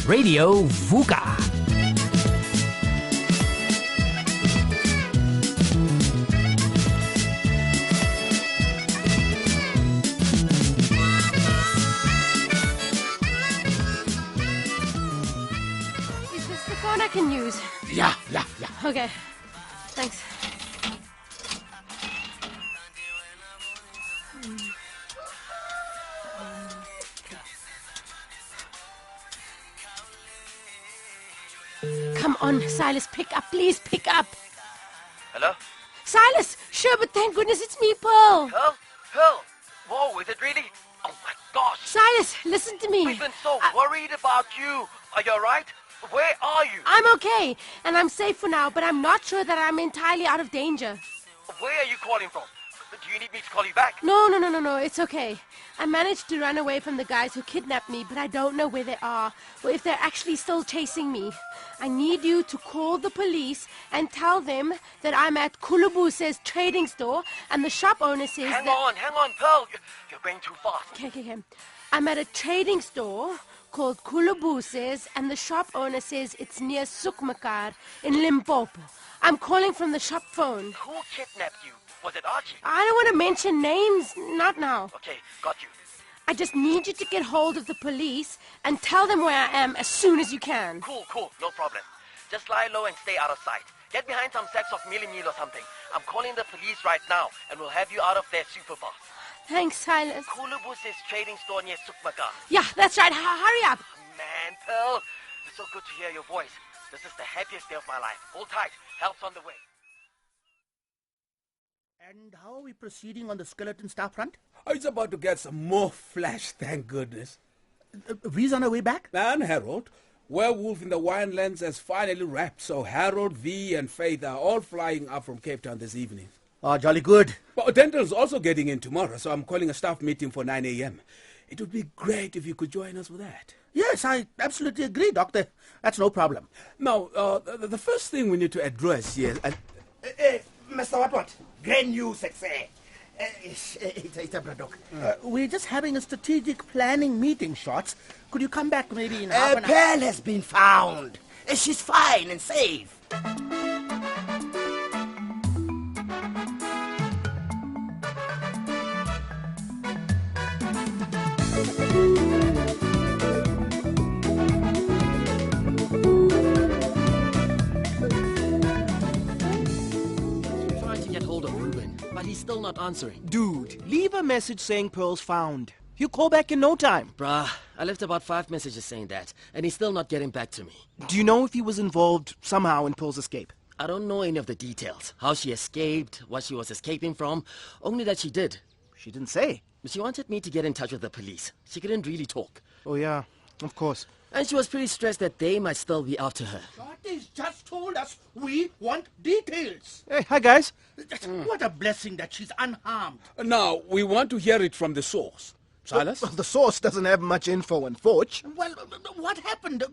Radio Vuka. Is this the phone I can use? Yeah. Okay, thanks. Come on, Silas, pick up, please, pick up. Hello? Silas, sure, but thank goodness it's me, Pearl. Pearl? Whoa, is it really? Oh my gosh! Silas, listen to me. We've been so worried about you. Are you alright? Where are you? I'm okay, and I'm safe for now, but I'm not sure that I'm entirely out of danger. Where are you calling from? Do you need me to call you back? No, it's okay. I managed to run away from the guys who kidnapped me, but I don't know where they are, or if they're actually still chasing me. I need you to call the police and tell them that I'm at Kulubuse's trading store, and the shop owner says Hang on, Pearl. You're going too fast. Okay. I'm at a trading store called Kulubuse's, and the shop owner says it's near Sukmakar in Limpopo. I'm calling from the shop phone. Who kidnapped you? Was it Archie? I don't want to mention names, not now. Okay, got you. I just need you to get hold of the police and tell them where I am as soon as you can. Cool, no problem. Just lie low and stay out of sight. Get behind some sacks of mealie meal or something. I'm calling the police right now, and we'll have you out of there super fast. Thanks, Silas. Kulubuse's trading store near Sukmakar. Yeah, that's right. Hurry up. Man, Pearl, it's so good to hear your voice. This is the happiest day of my life. Hold tight. Help's on the way. And how are we proceeding on the skeleton staff front? It's about to get some more flesh, thank goodness. V's on our way back? And Harold, Werewolf in the Winelands has finally wrapped, so Harold, V, and Faith are all flying up from Cape Town this evening. Oh, jolly good. But Dental's also getting in tomorrow, so I'm calling a staff meeting for 9 a.m. It would be great if you could join us for that. Yes, I absolutely agree, Doctor. That's no problem. Now, the first thing we need to address here... Mr. What? Grand new success. It's a Braddock. We're just having a strategic planning meeting, Shots. Could you come back maybe in half an hour? Pearl has been found. She's fine and safe. He's still not answering. Dude, leave a message saying Pearl's found. He'll call back in no time. Bruh, I left about 5 messages saying that, and he's still not getting back to me. Do you know if he was involved somehow in Pearl's escape? I don't know any of the details. How she escaped, what she was escaping from, only that she did. She didn't say. She wanted me to get in touch with the police. She couldn't really talk. Oh yeah, of course. And she was pretty stressed that they might still be after her. Shorty's just told us we want details. Hey, hi guys. What a blessing that she's unharmed. Now, we want to hear it from the source. Silas? Well, the source doesn't have much info on Forge. Well, what happened?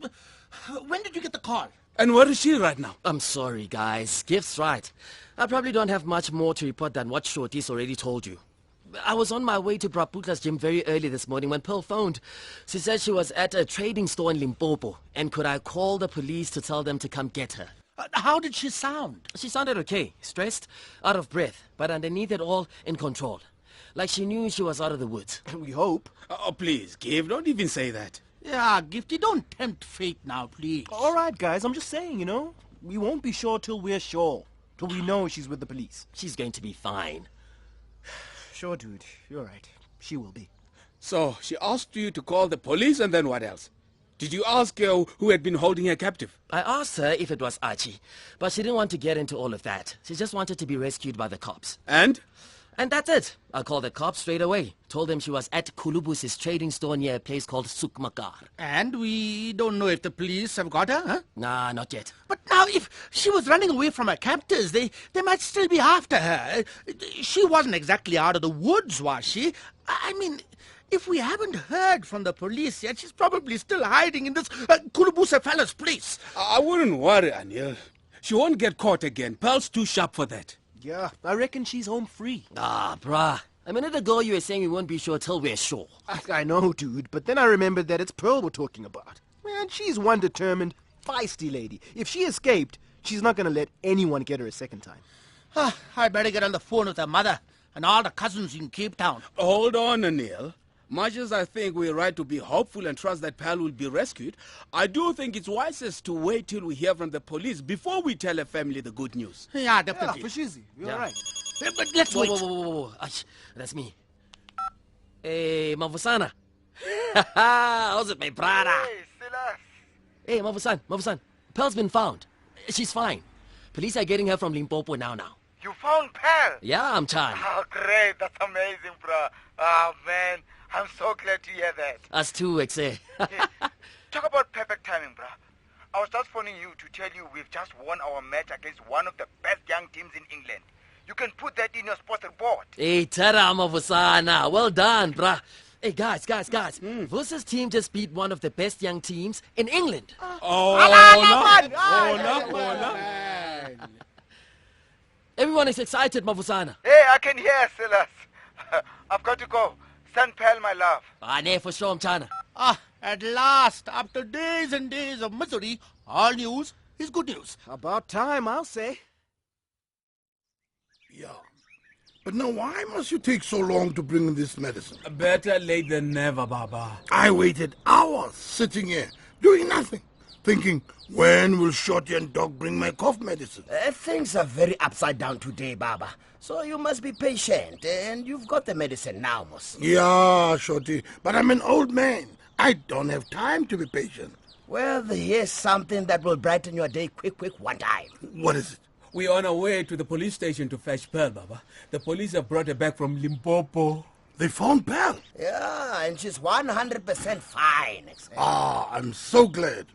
When did you get the call? And where is she right now? I'm sorry, guys. Gift's right. I probably don't have much more to report than what Shorty's already told you. I was on my way to Brabuta's gym very early this morning when Pearl phoned. She said she was at a trading store in Limpopo, and could I call the police to tell them to come get her? How did she sound? She sounded okay, stressed, out of breath, but underneath it all, in control. Like she knew she was out of the woods. We hope. Oh, please, Give, don't even say that. Yeah, Gifty, don't tempt fate now, please. All right, guys, I'm just saying, we won't be sure till we're sure. Till we know she's with the police. She's going to be fine. Sure, dude. You're right. She will be. So, she asked you to call the police, and then what else? Did you ask her who had been holding her captive? I asked her if it was Archie, but she didn't want to get into all of that. She just wanted to be rescued by the cops. And? And that's it. I called the cops straight away. Told them she was at Kulubuse's trading store near a place called Sukmakar. And we don't know if the police have got her, huh? Nah, not yet. But now, if she was running away from her captors, they might still be after her. She wasn't exactly out of the woods, was she? I mean, if we haven't heard from the police yet, she's probably still hiding in this Kulubuse fella's place. I wouldn't worry, Anil. She won't get caught again. Pearl's too sharp for that. Yeah, I reckon she's home free. Ah, bruh. A minute ago you were saying we won't be sure till we're sure. I know, dude, but then I remembered that it's Pearl we're talking about. And she's one determined, feisty lady. If she escaped, she's not going to let anyone get her a second time. I better get on the phone with her mother and all the cousins in Cape Town. Hold on, Anil. Much as I think we're right to be hopeful and trust that Pal will be rescued, I do think it's wisest to wait till we hear from the police before we tell her family the good news. Yeah, Yeah, definitely. for shizzy. You're Yeah. right. But let's Whoa, wait. whoa, whoa, whoa, whoa. Ash, that's me. Hey, Mavusana. How's it, my brother? Hey, Silas. Hey, Mavusan. Pearl's been found. She's fine. Police are getting her from Limpopo now. You found Pal? Yeah, I'm Chan. Oh, great. That's amazing, bro. Oh, man. I'm so glad to hear that. Us too, Exe. Hey, talk about perfect timing, bro. I was just phoning you to tell you we've just won our match against one of the best young teams in England. You can put that in your sports report. Hey, Tara Mavusana. Well done, bruh. Hey, guys. Vusa's team just beat one of the best young teams in England. Everyone is excited, Mavusana. Hey, I can hear, Silas. I've got to go. Send Pal my love. Ne for sure, Chana. At last, after days and days of misery, all news is good news. About time, I'll say. Yeah. But now why must you take so long to bring in this medicine? Better late than never, Baba. I waited hours sitting here, doing nothing, thinking, when will Shorty and Doc bring my cough medicine? Things are very upside down today, Baba. So you must be patient, and you've got the medicine now, boss. Yeah, Shorty, but I'm an old man. I don't have time to be patient. Well, here's something that will brighten your day quick, one time. What is it? We're on our way to the police station to fetch Pearl, Baba. The police have brought her back from Limpopo. They found Pal. Yeah, and she's 100% fine. I'm so glad.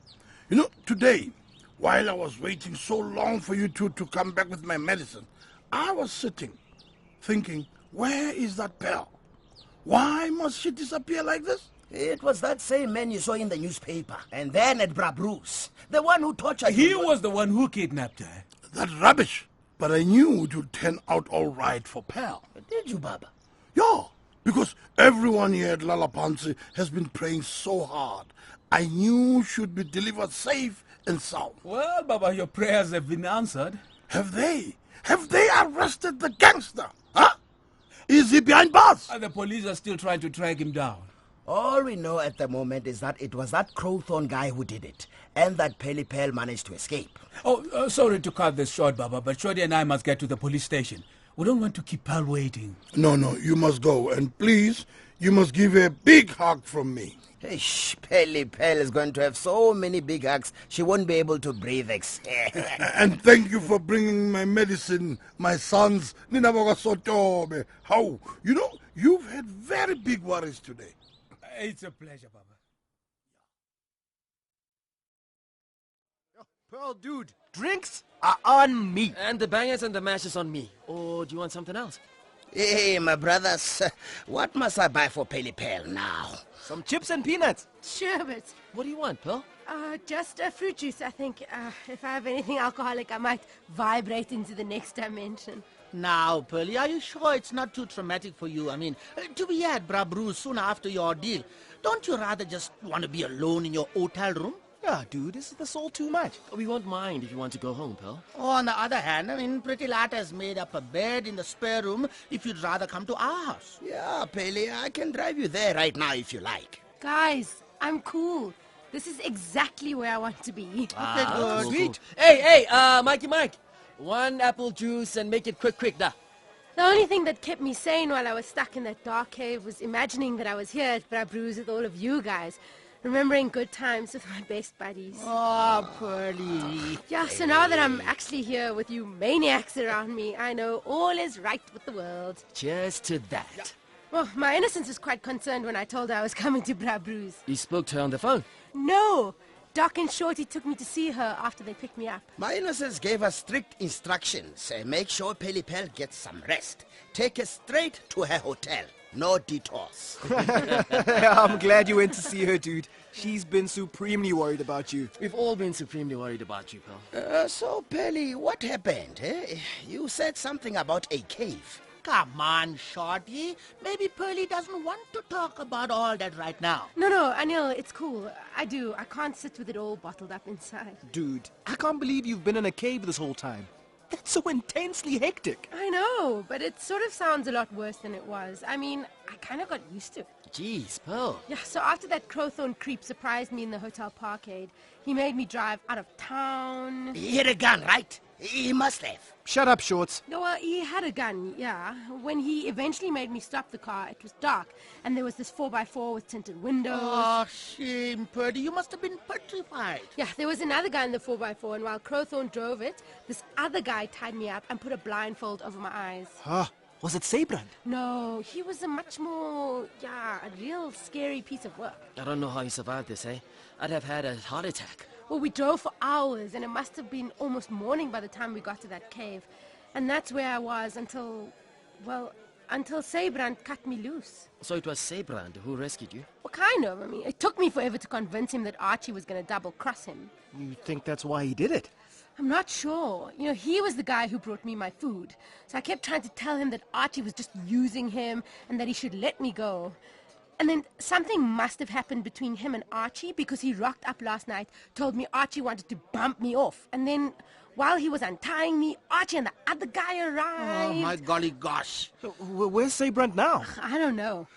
You know, today, while I was waiting so long for you two to come back with my medicine, I was sitting, thinking, where is that Pal? Why must she disappear like this? It was that same man you saw in the newspaper. And then at Bra Bruce, the one who tortured He you. was the one who kidnapped her. That's rubbish. But I knew it would turn out all right for Pal. Did you, Baba? Yeah, because everyone here at Lalapansi has been praying so hard. I knew she'd be delivered safe and sound. Well, Baba, your prayers have been answered. Have they? Have they arrested the gangster? Huh? Is he behind bars? And the police are still trying to track him down. All we know at the moment is that it was that Crowthorne guy who did it, and that Pelipel managed to escape. Sorry to cut this short, Baba, but Shorty and I must get to the police station. We don't want to keep Pearl waiting. No, you must go. And please, you must give her a big hug from me. Hey, Pelipel is going to have so many big hugs, she won't be able to breathe. And thank you for bringing my medicine, my sons. Ninabogasotobe. How? You know, you've had very big worries today. It's a pleasure, Baba. Pearl, dude, drinks are on me. And the bangers and the mashes on me. Or do you want something else? Hey, my brothers, what must I buy for Pelipel now? Some chips and peanuts. Sherbet. What do you want, Pearl? Just a fruit juice, I think. If I have anything alcoholic, I might vibrate into the next dimension. Now, Pearlie, are you sure it's not too traumatic for you? I mean, to be at Bra Bruce soon after your ordeal, don't you rather just want to be alone in your hotel room? Yeah, dude, this is all too much. We won't mind if you want to go home, Pearl. On the other hand, I mean, Pretty Lata has made up a bed in the spare room if you'd rather come to our house. Yeah, Pele, I can drive you there right now if you like. Guys, I'm cool. This is exactly where I want to be. Good. Sweet. Hey, Mike. One apple juice and make it quick, da. The only thing that kept me sane while I was stuck in that dark cave was imagining that I was here at Bra Bruce with all of you guys, remembering good times with my best buddies. Oh, Pearlie. Yeah, so now that I'm actually here with you maniacs around me, I know all is right with the world. Cheers to that. Well, my innocence was quite concerned when I told her I was coming to Bra Bruce. You spoke to her on the phone? No! Doc and Shorty took me to see her after they picked me up. My innocents gave us strict instructions. Make sure Pelipel gets some rest. Take her straight to her hotel. No detours. I'm glad you went to see her, dude. She's been supremely worried about you. We've all been supremely worried about you, Pearl. So, Peli, what happened? You said something about a cave. Come on, Shorty. Maybe Pearlie doesn't want to talk about all that right now. No, Anil, it's cool. I can't sit with it all bottled up inside. Dude, I can't believe you've been in a cave this whole time. That's so intensely hectic. I know, but it sort of sounds a lot worse than it was. I mean, I kind of got used to it. Jeez, Pearl. Yeah, so after that Crowthorne creep surprised me in the hotel parkade, he made me drive out of town. He had a gun, right? He must have. Shut up, Shorts. No, well, he had a gun, yeah. When he eventually made me stop the car, it was dark, and there was this 4x4 with tinted windows. Oh, shame, Purdy. You must have been petrified. Yeah, there was another guy in the 4x4, and while Crowthorne drove it, this other guy tied me up and put a blindfold over my eyes. Huh? Was it Sabron? No, he was a much more, a real scary piece of work. I don't know how you survived this, eh? I'd have had a heart attack. Well, we drove for hours, and it must have been almost morning by the time we got to that cave. And that's where I was until Sabron cut me loose. So it was Sabron who rescued you? Well, kind of. I mean, it took me forever to convince him that Archie was going to double-cross him. You think that's why he did it? I'm not sure. You know, he was the guy who brought me my food. So I kept trying to tell him that Archie was just using him and that he should let me go. And then something must have happened between him and Archie, because he rocked up last night, told me Archie wanted to bump me off. And then, while he was untying me, Archie and the other guy arrived. Oh, my golly gosh. Where's Sabron now? I don't know.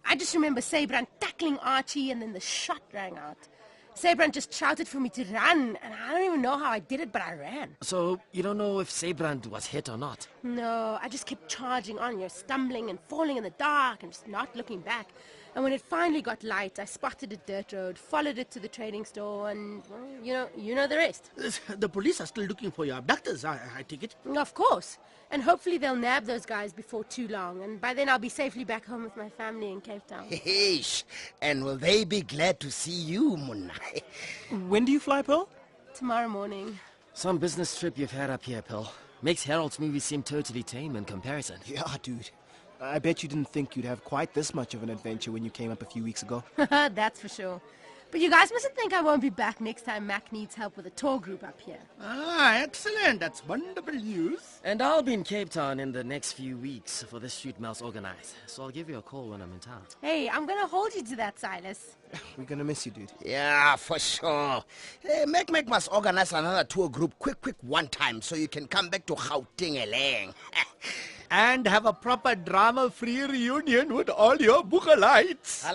I just remember Sabron tackling Archie, and then the shot rang out. Sabron just shouted for me to run, and I don't even know how I did it, but I ran. So you don't know if Sabron was hit or not? No, I just kept charging on, stumbling and falling in the dark and just not looking back. And when it finally got light, I spotted a dirt road, followed it to the trading store, and, well, you know the rest. The police are still looking for your abductors, I take it. Of course. And hopefully they'll nab those guys before too long. And by then I'll be safely back home with my family in Cape Town. Heish. And will they be glad to see you, Munna? When do you fly, Pearl? Tomorrow morning. Some business trip you've had up here, Pearl. Makes Harold's movies seem totally tame in comparison. Yeah, dude. I bet you didn't think you'd have quite this much of an adventure when you came up a few weeks ago. That's for sure. But you guys mustn't think I won't be back next time Mac needs help with a tour group up here. Ah, excellent. That's wonderful news. And I'll be in Cape Town in the next few weeks for this shoot Mel's organized. So I'll give you a call when I'm in town. Hey, I'm going to hold you to that, Silas. We're gonna miss you, dude. Yeah, for sure. Mac must organize another tour group quick one time so you can come back to Gauteng Eleng. And have a proper drama-free reunion with all your Vuka lights. It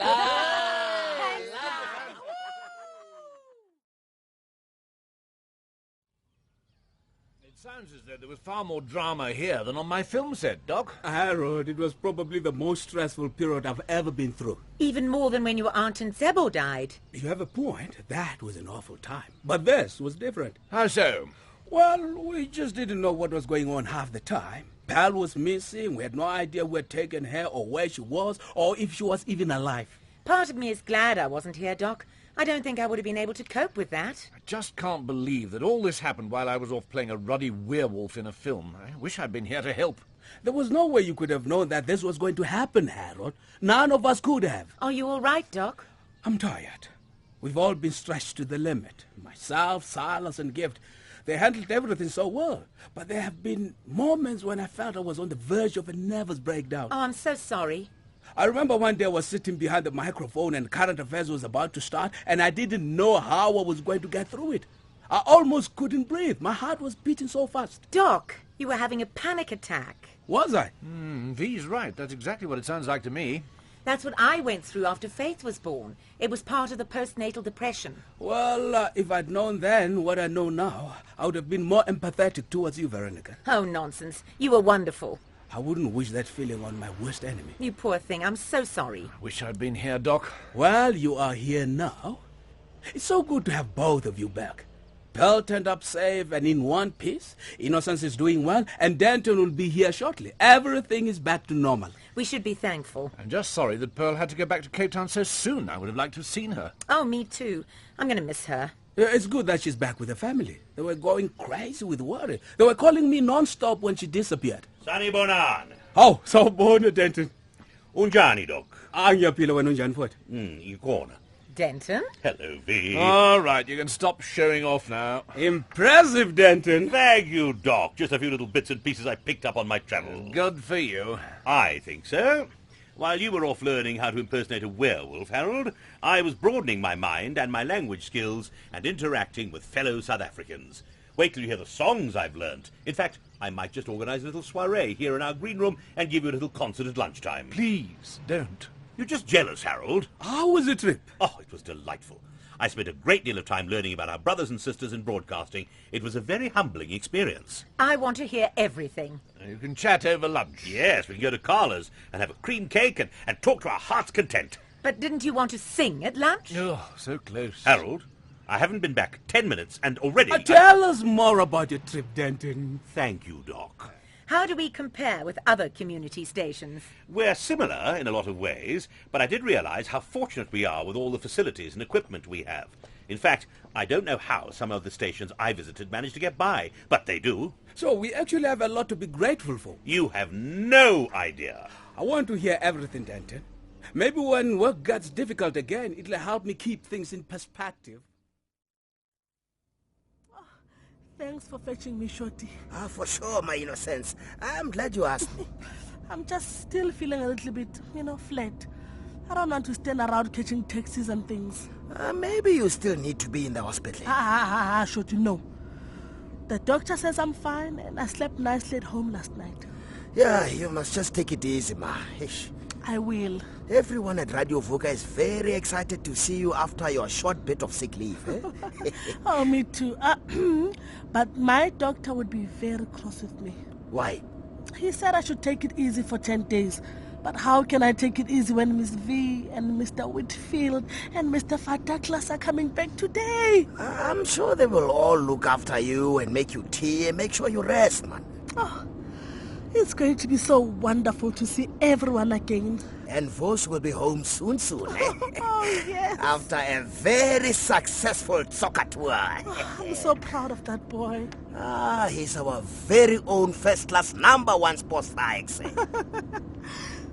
sounds as though there was far more drama here than on my film set, Doc. Harold, it was probably the most stressful period I've ever been through. Even more than when your aunt and Zebo died. You have a point. That was an awful time. But this was different. How so? Well, we just didn't know what was going on half the time. Pal was missing. We had no idea who had taken her or where she was or if she was even alive. Part of me is glad I wasn't here, Doc. I don't think I would have been able to cope with that. I just can't believe that all this happened while I was off playing a ruddy werewolf in a film. I wish I'd been here to help. There was no way you could have known that this was going to happen, Harold. None of us could have. Are you all right, Doc? I'm tired. We've all been stretched to the limit. Myself, Silas, and Gift. They handled everything so well. But there have been moments when I felt I was on the verge of a nervous breakdown. Oh, I'm so sorry. I remember one day I was sitting behind the microphone and Current Affairs was about to start, and I didn't know how I was going to get through it. I almost couldn't breathe. My heart was beating so fast. Doc, you were having a panic attack. Was I? V's right. That's exactly what it sounds like to me. That's what I went through after Faith was born. It was part of the postnatal depression. Well, if I'd known then what I know now, I would have been more empathetic towards you, Veronica. Oh, nonsense. You were wonderful. I wouldn't wish that feeling on my worst enemy. You poor thing. I'm so sorry. I wish I'd been here, Doc. Well, you are here now. It's so good to have both of you back. Pearl turned up safe and in one piece. Innocence is doing well, and Danton will be here shortly. Everything is back to normal. We should be thankful. I'm just sorry that Pearl had to go back to Cape Town so soon. I would have liked to have seen her. Oh, me too. I'm going to miss her. It's good that she's back with her family. They were going crazy with worry. They were calling me non-stop when she disappeared. Sanibonani. Oh, sawubona Danton. Unjani, Doc? Angiyaphila wena unjani futhi? Ikhona. Denton? Hello, V. All right, you can stop showing off now. Impressive, Denton. Thank you, Doc. Just a few little bits and pieces I picked up on my travels. Good for you. I think so. While you were off learning how to impersonate a werewolf, Harold, I was broadening my mind and my language skills and interacting with fellow South Africans. Wait till you hear the songs I've learnt. In fact, I might just organise a little soiree here in our green room and give you a little concert at lunchtime. Please, don't. You're just jealous, Harold. How was the trip? Oh, it was delightful. I spent a great deal of time learning about our brothers and sisters in broadcasting. It was a very humbling experience. I want to hear everything. You can chat over lunch. Yes, we can go to Carla's and have a cream cake and talk to our heart's content. But didn't you want to sing at lunch? Oh, so close. Harold, I haven't been back 10 minutes and already... Tell us more about your trip, Denton. Thank you, Doc. How do we compare with other community stations? We're similar in a lot of ways, but I did realize how fortunate we are with all the facilities and equipment we have. In fact, I don't know how some of the stations I visited managed to get by, but they do. So we actually have a lot to be grateful for. You have no idea. I want to hear everything, Denton. Maybe when work gets difficult again, it'll help me keep things in perspective. Thanks for fetching me, Shorty. For sure, my innocence. I'm glad you asked me. I'm just still feeling a little bit, flat. I don't want to stand around catching taxis and things. Maybe you still need to be in the hospital. Shorty, no. The doctor says I'm fine and I slept nicely at home last night. Yeah, you must just take it easy, ma. Ish. I will. Everyone at Radio Vuka is very excited to see you after your short bit of sick leave. Eh? Oh, me too. But my doctor would be very cross with me. Why? He said I should take it easy for 10 days. But how can I take it easy when Miss V and Mr. Whitfield and Mr. Douglas are coming back today? I'm sure they will all look after you and make you tea and make sure you rest, man. Oh, it's going to be so wonderful to see everyone again. And Vos will be home soon, eh? Oh, yes. After a very successful soccer tour. I'm so proud of that boy. He's our very own first-class #1 sports star.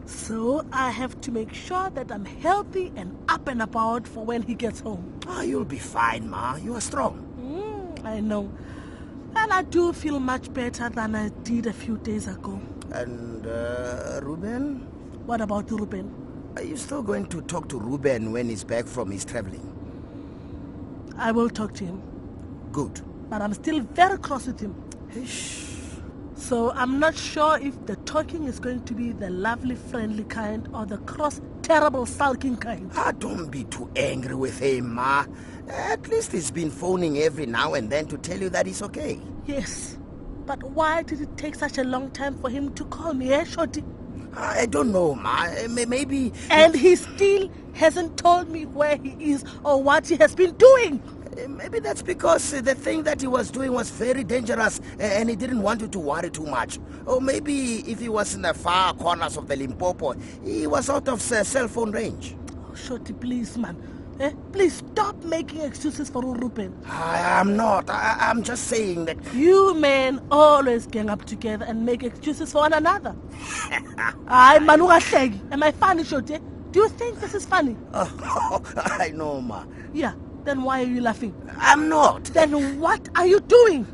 So I have to make sure that I'm healthy and up and about for when he gets home. You'll be fine, Ma. You are strong. I know. And I do feel much better than I did a few days ago. And, Ruben? What about Ruben? Are you still going to talk to Ruben when he's back from his traveling? I will talk to him. Good. But I'm still very cross with him. So I'm not sure if the talking is going to be the lovely, friendly kind or the cross, terrible, sulking kind. Don't be too angry with him, Ma. At least he's been phoning every now and then to tell you that he's okay. Yes. But why did it take such a long time for him to call me, Shorty? I don't know, Ma. Maybe... And he still hasn't told me where he is or what he has been doing. Maybe that's because the thing that he was doing was very dangerous and he didn't want you to worry too much. Or maybe if he was in the far corners of the Limpopo, he was out of cell phone range. Oh, Shorty, please, man. Please stop making excuses for Ruben. I'm not. I'm just saying that... You men always gang up together and make excuses for one another. Am I funny, Shorty? Do you think this is funny? I know, Ma. Yeah. Then why are you laughing? I'm not. Then what are you doing?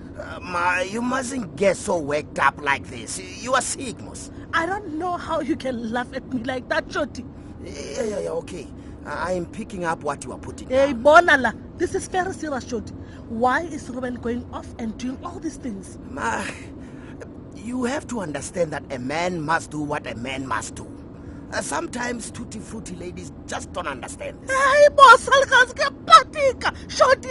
Ma, you mustn't get so worked up like this. You are sick, Mos. I don't know how you can laugh at me like that, Shorty. Yeah, okay. I'm picking up what you are putting Hey, down. Bonala, this is very serious, Shorty. Why is Ruben going off and doing all these things? Ma, you have to understand that a man must do what a man must do. Sometimes tutti-frutti ladies just don't understand this. Shorty,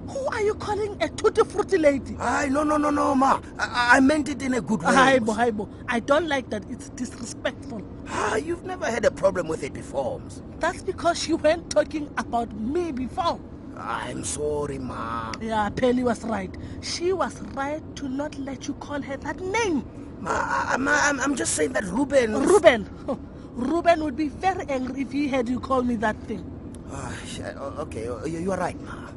who are you calling a tutti-frutti lady? No, Ma. I meant it in a good way. Haibo. I don't like that. It's disrespectful. You've never had a problem with it before. That's because you weren't talking about me before. I'm sorry, Ma. Yeah, Penny was right. She was right to not let you call her that name. Ma, I'm just saying that Ruben... Ruben would be very angry if he had you call me that thing. Okay, you are right, Ma.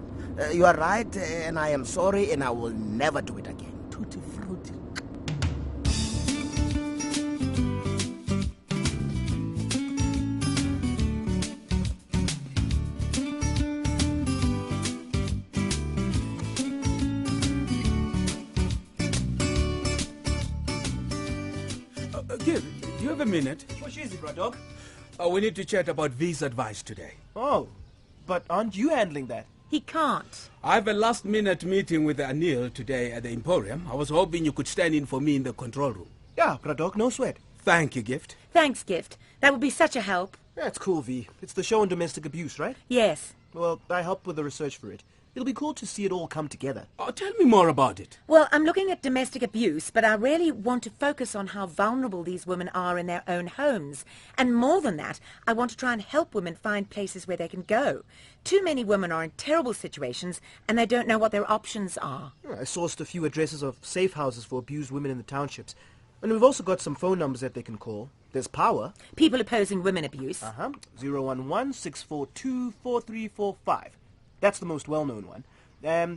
You are right, and I am sorry, and I will never do it again. Tutti frutti. have a minute? What is it, Bradog? We need to chat about visa advice today. Oh, but aren't you handling that? He can't. I have a last-minute meeting with Anil today at the Emporium. I was hoping you could stand in for me in the control room. Yeah, Bradog, no sweat. Thank you, Gift. Thanks, Gift. That would be such a help. That's cool, V. It's the show on domestic abuse, right? Yes. Well, I helped with the research for it. It'll be cool to see it all come together. Oh, tell me more about it. Well, I'm looking at domestic abuse, but I really want to focus on how vulnerable these women are in their own homes. And more than that, I want to try and help women find places where they can go. Too many women are in terrible situations, and they don't know what their options are. I sourced a few addresses of safe houses for abused women in the townships. And we've also got some phone numbers that they can call. There's Power. People opposing women abuse. 011-642-4345. That's the most well-known one.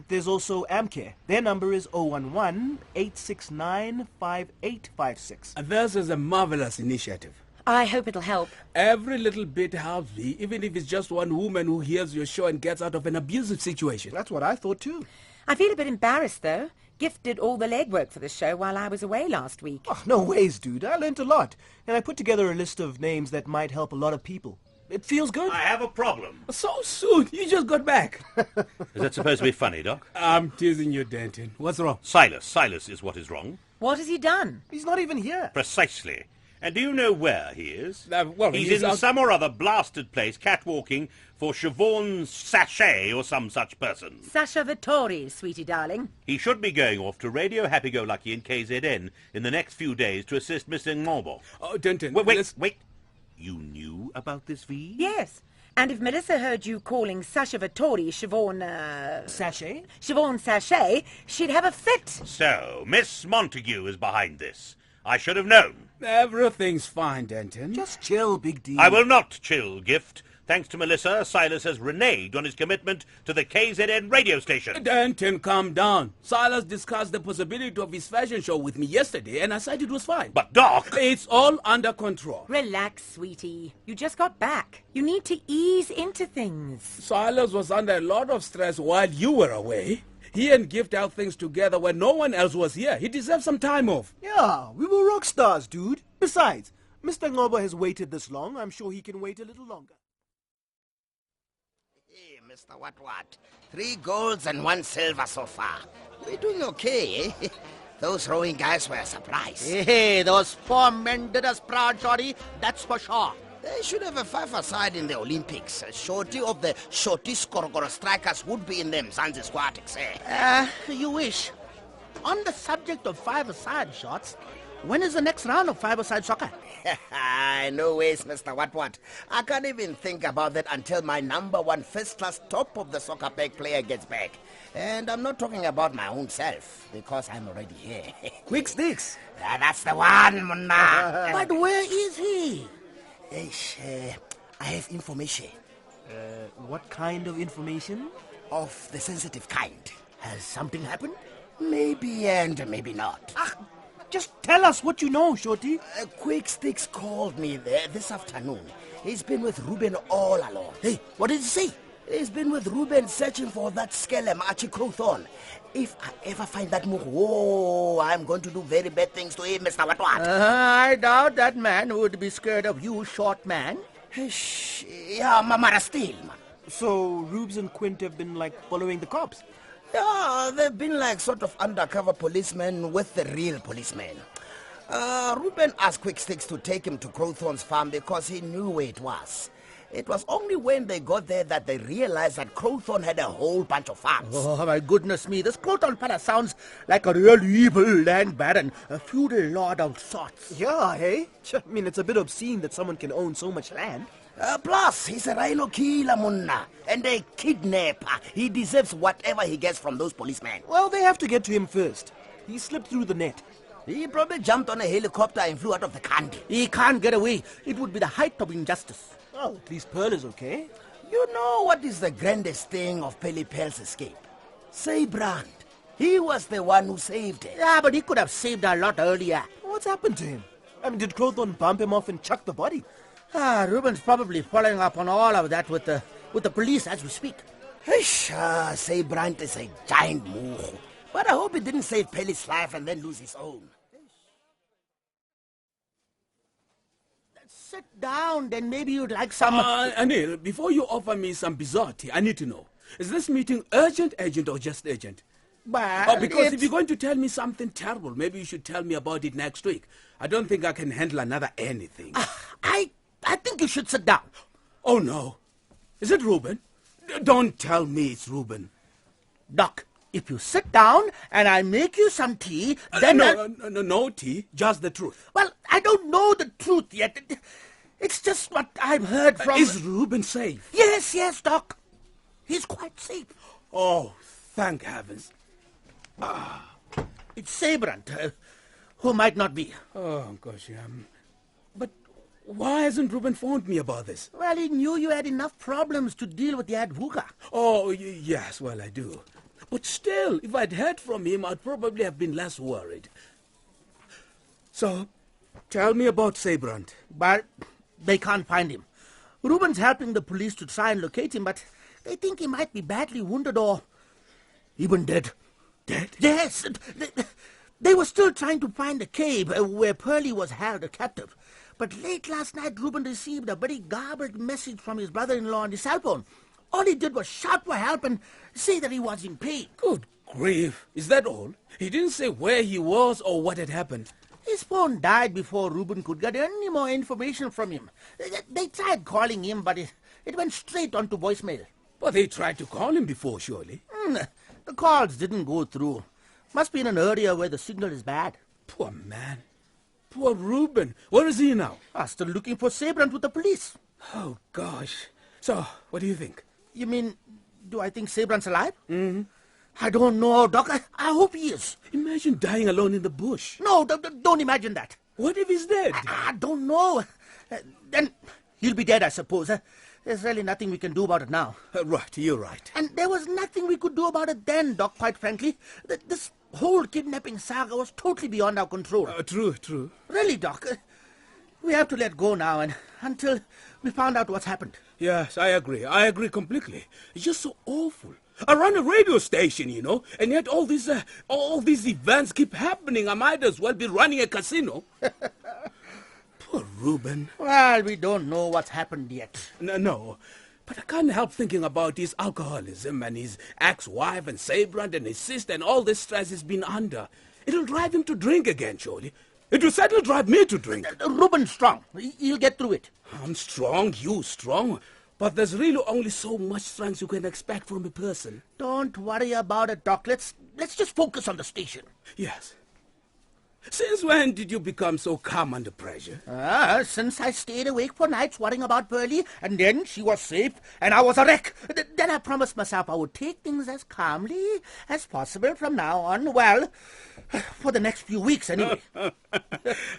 There's also Amcare. Their number is 011-869-5856. This is a marvelous initiative. I hope it'll help. Every little bit helps, V, even if it's just one woman who hears your show and gets out of an abusive situation. That's what I thought, too. I feel a bit embarrassed, though. Gift did all the legwork for the show while I was away last week. Oh, no ways, dude. I learned a lot. And I put together a list of names that might help a lot of people. It feels good. I have a problem. So soon? You just got back. Is that supposed to be funny, Doc? I'm teasing you, Denton. What's wrong? Silas is what is wrong. What has he done? He's not even here. Precisely. And do you know where he is? Well, he's in some or other blasted place catwalking for Siobhan Sachet or some such person. Sasha Vittori, sweetie darling. He should be going off to Radio Happy-Go-Lucky in KZN in the next few days to assist Mr. Ngombo. Oh, Denton. Wait. You knew about this, V? Yes. And if Melissa heard you calling Sasha Vittori Siobhan, Sachet? Siobhan Sachet, she'd have a fit. So, Miss Montague is behind this. I should have known. Everything's fine, Denton. Just chill, Big D. I will not chill, Gift. Thanks to Melissa, Silas has reneged on his commitment to the KZN radio station. Denton, calm down. Silas discussed the possibility of his fashion show with me yesterday, and I said it was fine. But, Doc... It's all under control. Relax, sweetie. You just got back. You need to ease into things. Silas was under a lot of stress while you were away. He and Gift held things together when no one else was here. He deserves some time off. Yeah, we were rock stars, dude. Besides, Mr. Ngobo has waited this long. I'm sure he can wait a little longer. Hey, Mr. What? 3 golds and 1 silver so far. We're doing okay, eh? Those rowing guys were a surprise. Hey, those 4 men did us proud, Shorty. That's for sure. They should have a 5-a-side in the Olympics. Shorty of the Shorty Skorgoro strikers would be in them Zanzi Squatics, eh? You wish. On the subject of 5-a-side shots, when is the next round of 5-a-side soccer? No ways, Mr. What. I can't even think about that until my number 1 first-class top of the soccer peg player gets back. And I'm not talking about my own self, because I'm already here. Quick sticks. That's the one, Munna. But where is he? I have information. What kind of information? Of the sensitive kind. Has something happened? Maybe and maybe not. Just tell us what you know, Shorty. Quick Sticks called me there this afternoon. He's been with Ruben all along. Hey, what did he say? He's been with Ruben searching for that skellum Archie Crowthorne. If I ever find that move, I'm going to do very bad things to him, Mr. What. I doubt that man would be scared of you, short man. Yeah, Mama still, man. So Rubes and Quint have been, following the cops? Yeah, they've been like sort of undercover policemen with the real policemen. Ruben asked Quick Sticks to take him to Crowthorne's farm because he knew where it was. It was only when they got there that they realized that Crowthorne had a whole bunch of farms. Oh, my goodness me. This Crowthorne fella sounds like a real evil land baron, a feudal lord of sorts. Yeah, hey? I mean, it's a bit obscene that someone can own so much land. Plus, he's a rhino killer, Munna, and a kidnapper. He deserves whatever he gets from those policemen. Well, they have to get to him first. He slipped through the net. He probably jumped on a helicopter and flew out of the country. He can't get away. It would be the height of injustice. Well, at least Pearl is okay. You know what is the grandest thing of Pelly Pearl's escape? Sabron. He was the one who saved her. Yeah, but he could have saved her a lot earlier. What's happened to him? I mean, did Crowthorne bump him off and chuck the body? Ruben's probably following up on all of that with the police as we speak. Sabron is a giant move. But I hope he didn't save Pelly's life and then lose his own. Sit down, then maybe you'd like some... Anil, before you offer me some bizotti, I need to know. Is this meeting urgent, or just urgent? But because if you're going to tell me something terrible, maybe you should tell me about it next week. I don't think I can handle another anything. I think you should sit down. Oh, no. Is it Reuben? Don't tell me it's Reuben. Doc, if you sit down and I make you some tea, then... No tea, just the truth. Well, I don't know the truth yet. It's just what I've heard from... Is Reuben safe? Yes, Doc. He's quite safe. Oh, thank heavens. It's Sabron, who might not be. Oh, gosh, but why hasn't Reuben phoned me about this? Well, he knew you had enough problems to deal with the Vuka. Oh, yes, well, I do. But still, if I'd heard from him, I'd probably have been less worried. So, tell me about Sabron. But they can't find him. Reuben's helping the police to try and locate him, but they think he might be badly wounded or even dead. Dead? Yes. They were still trying to find the cave where Pearlie was held a captive. But late last night, Reuben received a very garbled message from his brother-in-law on his cell phone. All he did was shout for help and say that he was in pain. Good grief. Is that all? He didn't say where he was or what had happened. His phone died before Reuben could get any more information from him. They tried calling him, but it went straight onto voicemail. But they tried to call him before, surely. The calls didn't go through. Must be in an area where the signal is bad. Poor man. Poor Reuben. Where is he now? Still looking for Sabron with the police. Oh, gosh. So, what do you think? You mean, do I think Sabron's alive? Mm-hmm. I don't know, Doc. I hope he is. Imagine dying alone in the bush. No, don't imagine that. What if he's dead? I don't know. Then he'll be dead, I suppose. There's really nothing we can do about it now. Right, you're right. And there was nothing we could do about it then, Doc, quite frankly. This whole kidnapping saga was totally beyond our control. True. Really, Doc. We have to let go now until we found out what's happened. Yes, I agree. I agree completely. It's just so awful. I run a radio station, and yet all these events keep happening. I might as well be running a casino. Poor Reuben. Well, we don't know what's happened yet. No, but I can't help thinking about his alcoholism and his ex-wife and Sabron and his sister and all this stress he's been under. It'll drive him to drink again, surely. It will certainly drive me to drink. Reuben's strong. He'll get through it. I'm strong, you strong. But there's really only so much strength you can expect from a person. Don't worry about it, Doc. Let's just focus on the station. Yes. Since when did you become so calm under pressure? Since I stayed awake for nights worrying about Pearlie, and then she was safe, and I was a wreck. Then I promised myself I would take things as calmly as possible from now on. Well, for the next few weeks, anyway.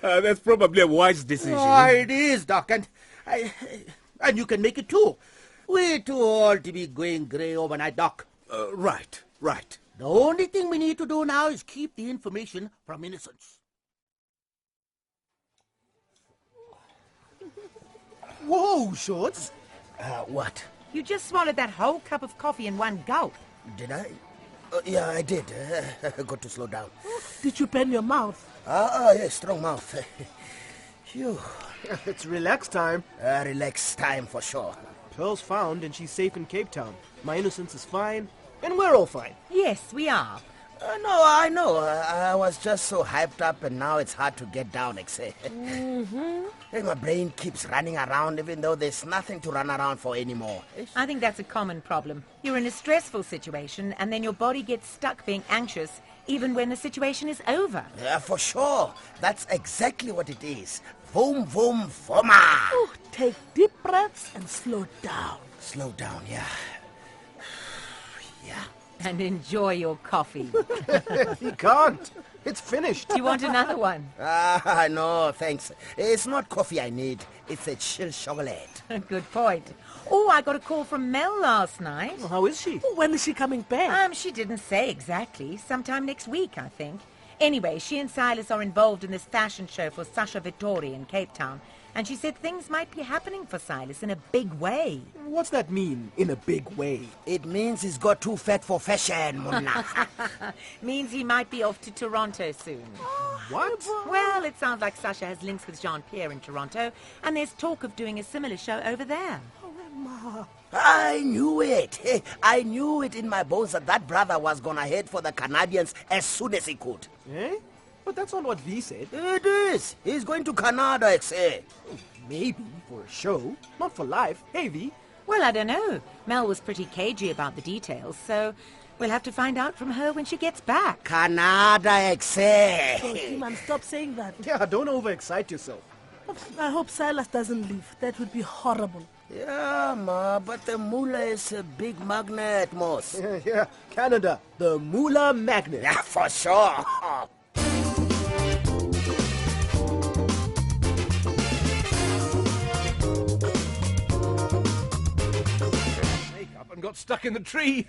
That's probably a wise decision. Oh, it is, Doc, and you can make it too. We're too old to be going grey overnight, Doc. Right. The only thing we need to do now is keep the information from innocents. Whoa, Shorts. What? You just swallowed that whole cup of coffee in one gulp. Did I? Yeah, I did. Got to slow down. Did you bend your mouth? Yeah, strong mouth. Phew. It's relax time. Relax time for sure. Pearl's found and she's safe in Cape Town. My innocence is fine, and we're all fine. Yes, we are. No, I know. I was just so hyped up and now it's hard to get down, And my brain keeps running around even though there's nothing to run around for anymore. I think that's a common problem. You're in a stressful situation and then your body gets stuck being anxious even when the situation is over. Yeah, for sure. That's exactly what it is. Vroom, vroom, voma. Oh, take deep breaths and slow down. Slow down, yeah. Yeah. And enjoy your coffee. You can't. It's finished. Do you want another one? No, thanks. It's not coffee I need. It's a chill chocolate. Good point. Oh, I got a call from Mel last night. Well, how is she? When is she coming back? She didn't say exactly. Sometime next week, I think. Anyway, she and Silas are involved in this fashion show for Sasha Vittori in Cape Town, and she said things might be happening for Silas in a big way. What's that mean, in a big way? It means he's got too fat for fashion, Mona. Means he might be off to Toronto soon. What? Well, it sounds like Sasha has links with Jean-Pierre in Toronto, and there's talk of doing a similar show over there. I knew it. I knew it in my bones that brother was gonna head for the Canadians as soon as he could. Eh? But that's not what V said. It is. He's going to Canada, XA. Maybe for a show, not for life. Hey, V. Well, I don't know. Mel was pretty cagey about the details, so we'll have to find out from her when she gets back. Canada, XA. Oh, man, stop saying that. Yeah, don't overexcite yourself. I hope Silas doesn't leave. That would be horrible. Yeah, ma, but the moolah is a big magnet, Moss. Yeah, Canada, the moolah magnet. Yeah, for sure. And got stuck in the tree.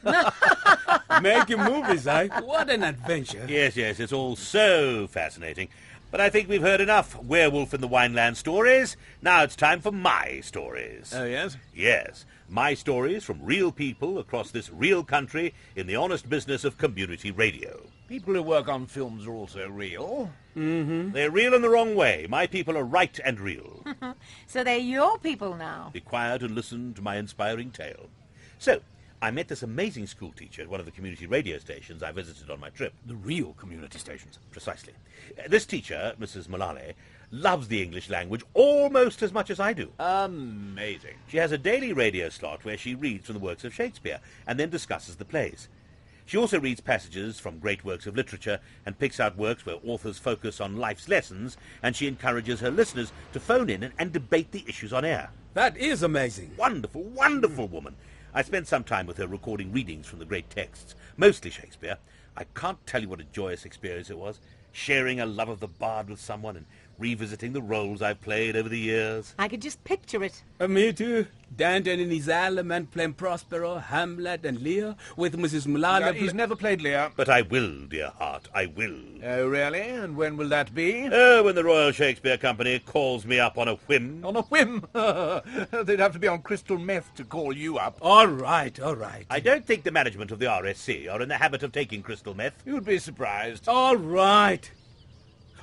Making movies, eh? What an adventure. Yes, it's all so fascinating. But I think we've heard enough werewolf in the Wineland stories. Now it's time for my stories. Oh, yes? Yes, my stories from real people across this real country in the honest business of community radio. People who work on films are also real. Mm-hmm. They're real in the wrong way. My people are right and real. So they're your people now. Be quiet and listen to my inspiring tale. So, I met this amazing school teacher at one of the community radio stations I visited on my trip. The real community stations. Precisely. This teacher, Mrs. Malale, loves the English language almost as much as I do. Amazing. She has a daily radio slot where she reads from the works of Shakespeare and then discusses the plays. She also reads passages from great works of literature and picks out works where authors focus on life's lessons, and she encourages her listeners to phone in and debate the issues on air. That is amazing. Wonderful, wonderful woman. I spent some time with her recording readings from the great texts, mostly Shakespeare. I can't tell you what a joyous experience it was, sharing a love of the bard with someone and revisiting the roles I've played over the years. I could just picture it. Me too. Danton in his element playing Prospero, Hamlet and Lear with Mrs. Mulala. He's never played Lear. But I will, dear heart, I will. Oh, really? And when will that be? Oh, when the Royal Shakespeare Company calls me up on a whim. On a whim? They'd have to be on crystal meth to call you up. All right, all right. I don't think the management of the RSC are in the habit of taking crystal meth. You'd be surprised. All right.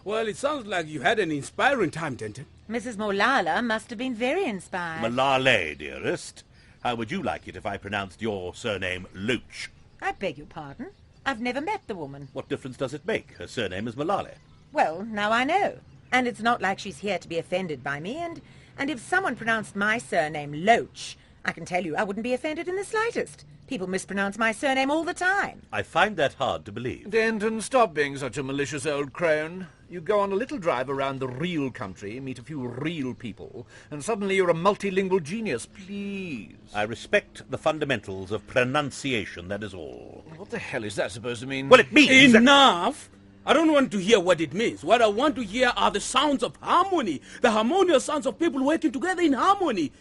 Well, it sounds like you had an inspiring time, Denton. Mrs. Molala must have been very inspired. Malale, dearest. How would you like it if I pronounced your surname Loach? I beg your pardon? I've never met the woman. What difference does it make? Her surname is Malale. Well, now I know. And it's not like she's here to be offended by me, and if someone pronounced my surname Loach, I can tell you I wouldn't be offended in the slightest. People mispronounce my surname all the time. I find that hard to believe. Denton, stop being such a malicious old crone. You go on a little drive around the real country, meet a few real people, and suddenly you're a multilingual genius. Please. I respect the fundamentals of pronunciation, that is all. What the hell is that supposed to mean? Well, it means... Enough! I don't want to hear what it means. What I want to hear are the sounds of harmony, the harmonious sounds of people working together in harmony.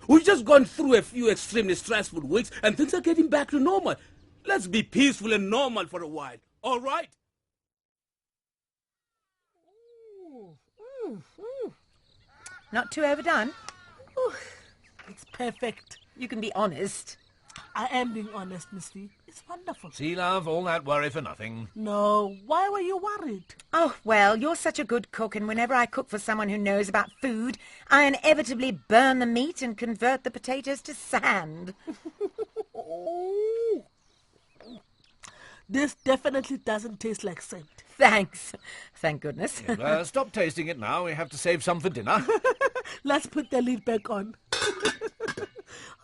We've just gone through a few extremely stressful weeks, and things are getting back to normal. Let's be peaceful and normal for a while, all right? Not too overdone. Ooh, it's perfect. You can be honest. I am being honest, Miss V. It's wonderful. See, love, all that worry for nothing. No, why were you worried? Oh, well, you're such a good cook, and whenever I cook for someone who knows about food, I inevitably burn the meat and convert the potatoes to sand. This definitely doesn't taste like sand. Thanks. Thank goodness. Stop tasting it now. We have to save some for dinner. Let's put the lid back on.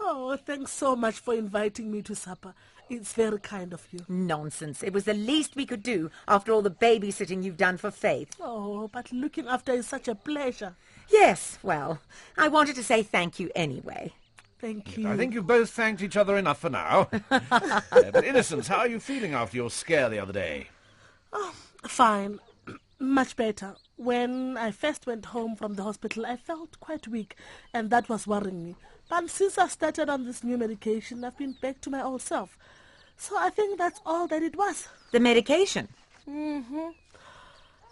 Oh, thanks so much for inviting me to supper. It's very kind of you. Nonsense. It was the least we could do after all the babysitting you've done for Faith. Oh, but looking after is such a pleasure. Yes, well, I wanted to say thank you anyway. Thank you. I think you've both thanked each other enough for now. But Innocence, how are you feeling after your scare the other day? Oh, fine. Much better. When I first went home from the hospital, I felt quite weak, and that was worrying me. But since I started on this new medication, I've been back to my old self. So I think that's all that it was. The medication? Mm-hmm.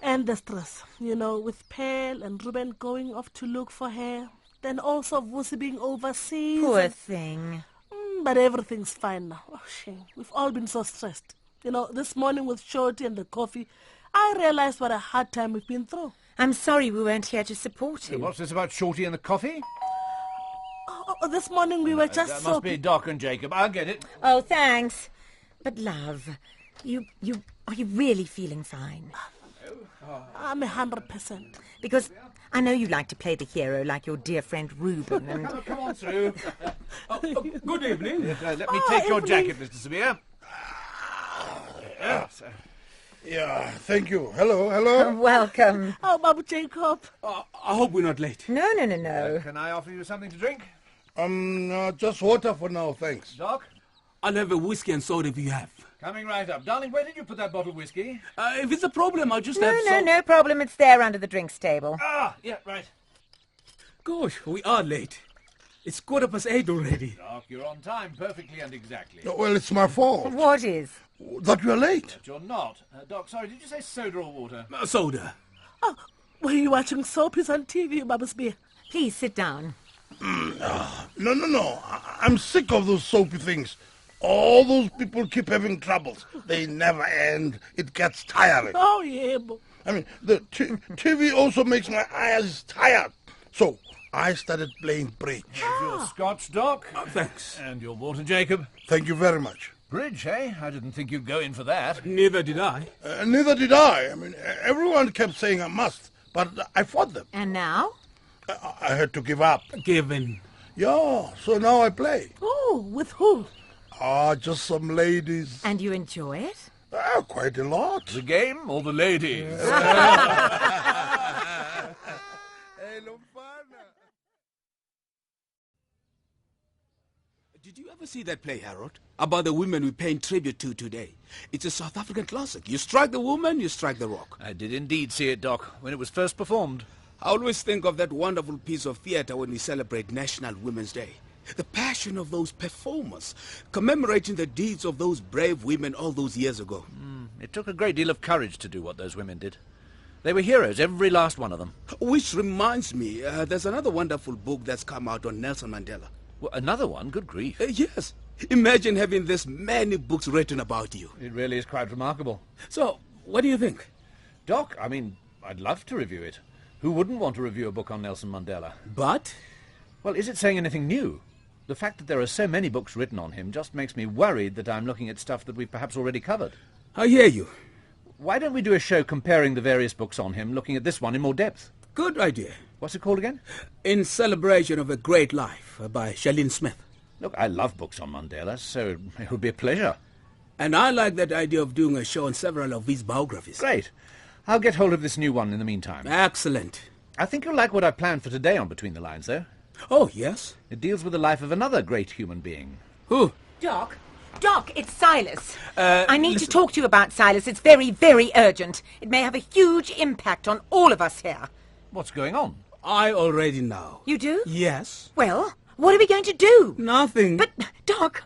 And the stress, with Pearl and Ruben going off to look for her. Then also Vusi being overseas. Poor thing. But everything's fine now. Oh, shame. We've all been so stressed. This morning with Shorty and the coffee, I realized what a hard time we've been through. I'm sorry we weren't here to support you. What's this about Shorty and the coffee? Oh, this morning we were just That so... must be Doc and Jacob. I'll get it. Oh, thanks. But, love, are you really feeling fine? I'm 100%. Because I know you like to play the hero like your dear friend Reuben and... Come on through. Good evening. Let me take your jacket, Mr. Sabir. Yeah, thank you. Hello. Welcome. Oh, Babu Jacob. I hope we're not late. No. Can I offer you something to drink? Just water for now, thanks. Doc? I'll have a whiskey and soda if you have. Coming right up. Darling, where did you put that bottle of whiskey? If it's a problem, I'll just have some... No problem. It's there under the drinks table. Yeah, right. Gosh, we are late. It's 8:15 already. Doc, you're on time, perfectly and exactly. Well, it's my fault. What is? That we're late. But you're not. Doc, sorry, did you say soda or water? Soda. Oh, were you watching soapies on TV, Babu Spear? Please sit down. No. I'm sick of those soapy things. All those people keep having troubles. They never end. It gets tiring. Oh, yeah. I mean, the TV also makes my eyes tired. So I started playing bridge. Here's your scotch, Doc. Thanks. And your water, Jacob. Thank you very much. Bridge, eh? I didn't think you'd go in for that. Neither did I. Neither did I. I mean, everyone kept saying I must, but I fought them. And now? I had to give up. Give in. Yeah, so now I play. Oh, with who? Just some ladies. And you enjoy it? Quite a lot. The game or the ladies? Did you ever see that play, Harold? About the women we're paying tribute to today. It's a South African classic. You strike the woman, you strike the rock. I did indeed see it, Doc, when it was first performed. I always think of that wonderful piece of theatre when we celebrate National Women's Day. The passion of those performers, commemorating the deeds of those brave women all those years ago. It took a great deal of courage to do what those women did. They were heroes, every last one of them. Which reminds me, there's another wonderful book that's come out on Nelson Mandela. Well, another one? Good grief. Yes. Imagine having this many books written about you. It really is quite remarkable. So, what do you think? Doc, I mean, I'd love to review it. Who wouldn't want to review a book on Nelson Mandela? But? Well, is it saying anything new? The fact that there are so many books written on him just makes me worried that I'm looking at stuff that we've perhaps already covered. I hear you. Why don't we do a show comparing the various books on him, looking at this one in more depth? Good idea. What's it called again? In Celebration of a Great Life by Charlene Smith. Look, I love books on Mandela, so it would be a pleasure. And I like that idea of doing a show on several of his biographies. Great. I'll get hold of this new one in the meantime. Excellent. I think you'll like what I planned for today on Between the Lines, though. Oh, yes? It deals with the life of another great human being. Who? Doc, it's Silas. I need listen. to talk to you about Silas. It's very, very urgent. It may have a huge impact on all of us here. What's going on? I already know. You do? Yes. Well, what are we going to do? Nothing. But, Doc,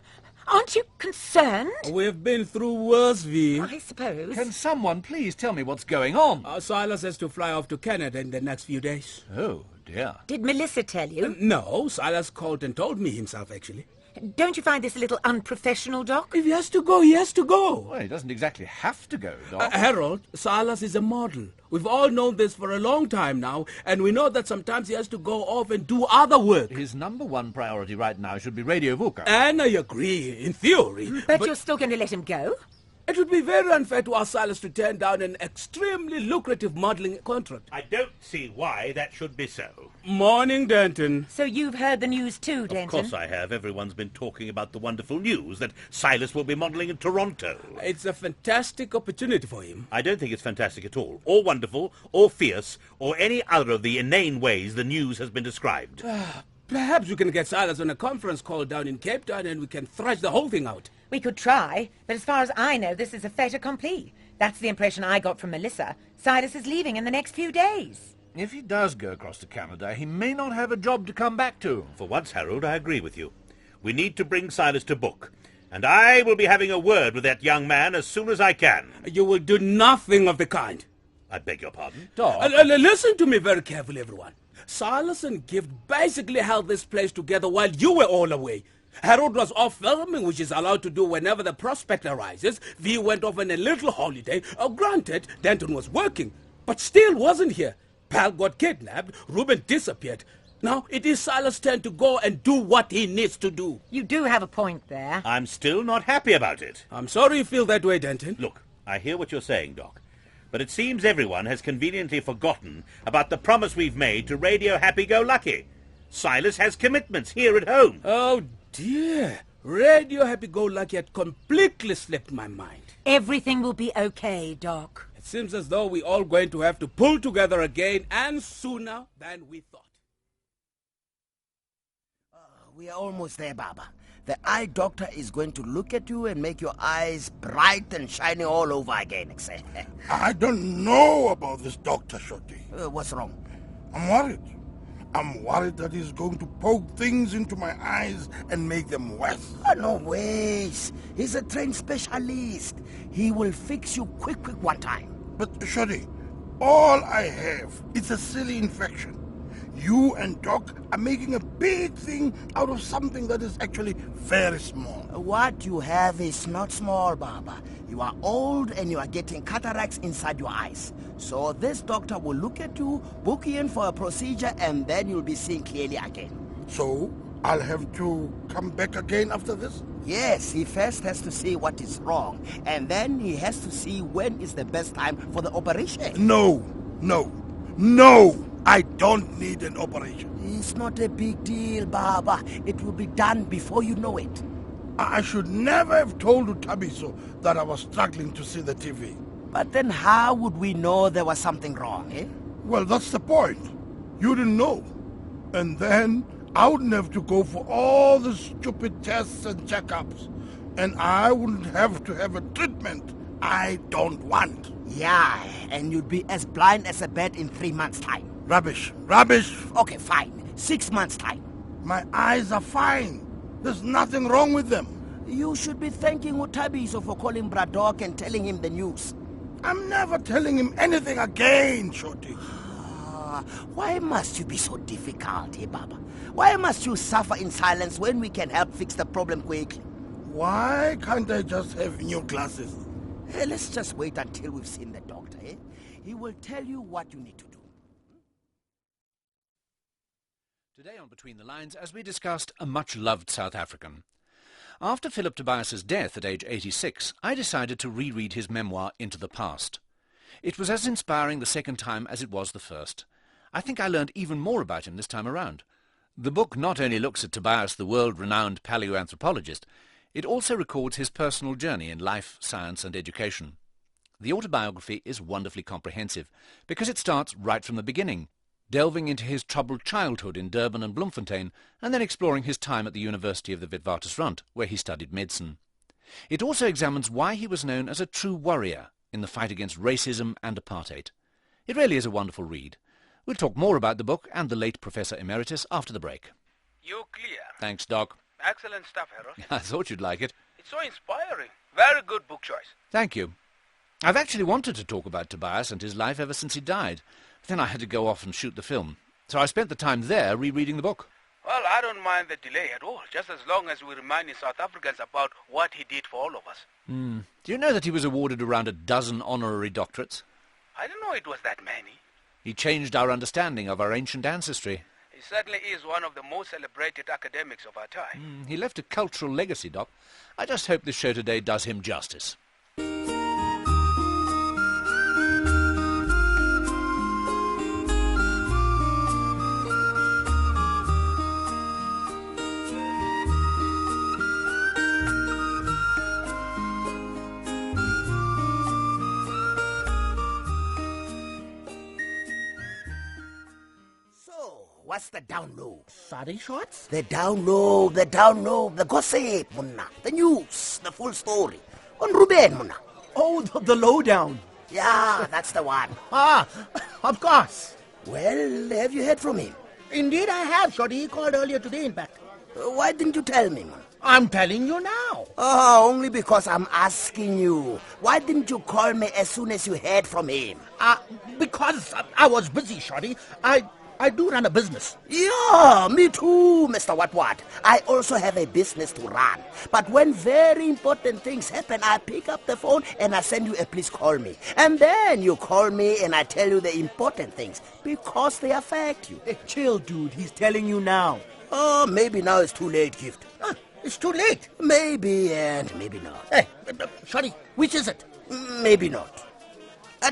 aren't you concerned? We've been through worse, V. I suppose. Can someone please tell me what's going on? Silas has to fly off to Canada in the next few days. Oh, dear. Did Melissa tell you? No, Silas called and told me himself, actually. Don't you find this a little unprofessional, Doc? If he has to go, he has to go. Well, he doesn't exactly have to go, Doc. Harold, Silas is a model. We've all known this for a long time now, and we know that sometimes he has to go off and do other work. His number one priority right now should be Radio Vuka. And I agree, in theory. But you're still going to let him go? It would be very unfair to ask Silas to turn down an extremely lucrative modeling contract. I don't see why that should be so. Morning, Denton. So you've heard the news too, Denton? Of course I have. Everyone's been talking about the wonderful news that Silas will be modelling in Toronto. It's a fantastic opportunity for him. I don't think it's fantastic at all, or wonderful, or fierce, or any other of the inane ways the news has been described. Perhaps we can get Silas on a conference call down in Cape Town and we can thrash the whole thing out. We could try, but as far as I know, this is a fait accompli. That's the impression I got from Melissa. Silas is leaving in the next few days. If he does go across to Canada, he may not have a job to come back to. For once, Harold, I agree with you. We need to bring Silas to book. And I will be having a word with that young man as soon as I can. You will do nothing of the kind. I beg your pardon? Doc. Listen to me very carefully, everyone. Silas and Gift basically held this place together while you were all away. Harold was off filming, which is allowed to do whenever the prospect arises. V went off on a little holiday. Granted, Denton was working, but still wasn't here. Pal got kidnapped. Reuben disappeared. Now it is Silas' turn to go and do what he needs to do. You do have a point there. I'm still not happy about it. I'm sorry you feel that way, Denton. Look, I hear what you're saying, Doc. But it seems everyone has conveniently forgotten about the promise we've made to Radio Happy-Go-Lucky. Silas has commitments here at home. Oh, dear. Radio Happy-Go-Lucky had completely slipped my mind. Everything will be okay, Doc. It seems as though we're all going to have to pull together again, and sooner than we thought. We are almost there, Baba. The eye doctor is going to look at you and make your eyes bright and shining all over again, I don't know about this doctor, Shorty. What's wrong? I'm worried. I'm worried that he's going to poke things into my eyes and make them worse. Oh, no ways. He's a trained specialist. He will fix you quick one time. But, Shorty, all I have is a silly infection. You and Doc are making a big thing out of something that is actually very small. What you have is not small, Baba. You are old and you are getting cataracts inside your eyes. So this doctor will look at you, book you in for a procedure, and then you'll be seeing clearly again. So, I'll have to come back again after this? Yes, he first has to see what is wrong, and then he has to see when is the best time for the operation. No! I don't need an operation. It's not a big deal, Baba. It will be done before you know it. I should never have told Utabiso that I was struggling to see the TV. But then how would we know there was something wrong, eh? Well, that's the point. You didn't know. And then I wouldn't have to go for all the stupid tests and checkups. And I wouldn't have to have a treatment I don't want. Yeah, and you'd be as blind as a bat in 3 months' time. Rubbish. Okay, fine. 6 months' time. My eyes are fine. There's nothing wrong with them. You should be thanking Utabiso for calling Braddock and telling him the news. I'm never telling him anything again, Shorty. Why must you be so difficult, eh, Baba? Why must you suffer in silence when we can help fix the problem quickly? Why can't I just have new glasses? Hey, let's just wait until we've seen the doctor, eh? He will tell you what you need to do. Today on Between the Lines, as we discussed, a much-loved South African. After Philip Tobias's death at age 86, I decided to reread his memoir, Into the Past. It was as inspiring the second time as it was the first. I think I learned even more about him this time around. The book not only looks at Tobias, the world-renowned paleoanthropologist, it also records his personal journey in life, science and education. The autobiography is wonderfully comprehensive because it starts right from the beginning, delving into his troubled childhood in Durban and Bloemfontein, and then exploring his time at the University of the Witwatersrand, where he studied medicine. It also examines why he was known as a true warrior in the fight against racism and apartheid. It really is a wonderful read. We'll talk more about the book and the late Professor Emeritus after the break. You're clear. Thanks, Doc. Excellent stuff, Harold. I thought you'd like it. It's so inspiring. Very good book choice. Thank you. I've actually wanted to talk about Tobias and his life ever since he died. Then I had to go off and shoot the film. So I spent the time there rereading the book. Well, I don't mind the delay at all, just as long as we remind the South Africans about what he did for all of us. Do you know that he was awarded around a dozen honorary doctorates? I didn't know it was that many. He changed our understanding of our ancient ancestry. He certainly is one of the most celebrated academics of our time. He left a cultural legacy, Doc. I just hope this show today does him justice. What's the down low? Sorry, Shorts? The down low, the gossip, Munna. The news, the full story. On Ruben, Munna. Oh, the lowdown. Yeah, that's the one. Of course. Well, have you heard from him? Indeed I have, Shorty. He called earlier today, in fact. Why didn't you tell me, man? I'm telling you now. Oh, only because I'm asking you. Why didn't you call me as soon as you heard from him? Because I was busy, Shorty. I do run a business. Yeah, me too, Mr. What. I also have a business to run. But when very important things happen, I pick up the phone and I send you a please call me. And then you call me and I tell you the important things because they affect you. Hey, chill, dude. He's telling you now. Oh, maybe now it's too late, Gift. It's too late. Maybe and maybe not. Hey, Shorty, which is it? Maybe not.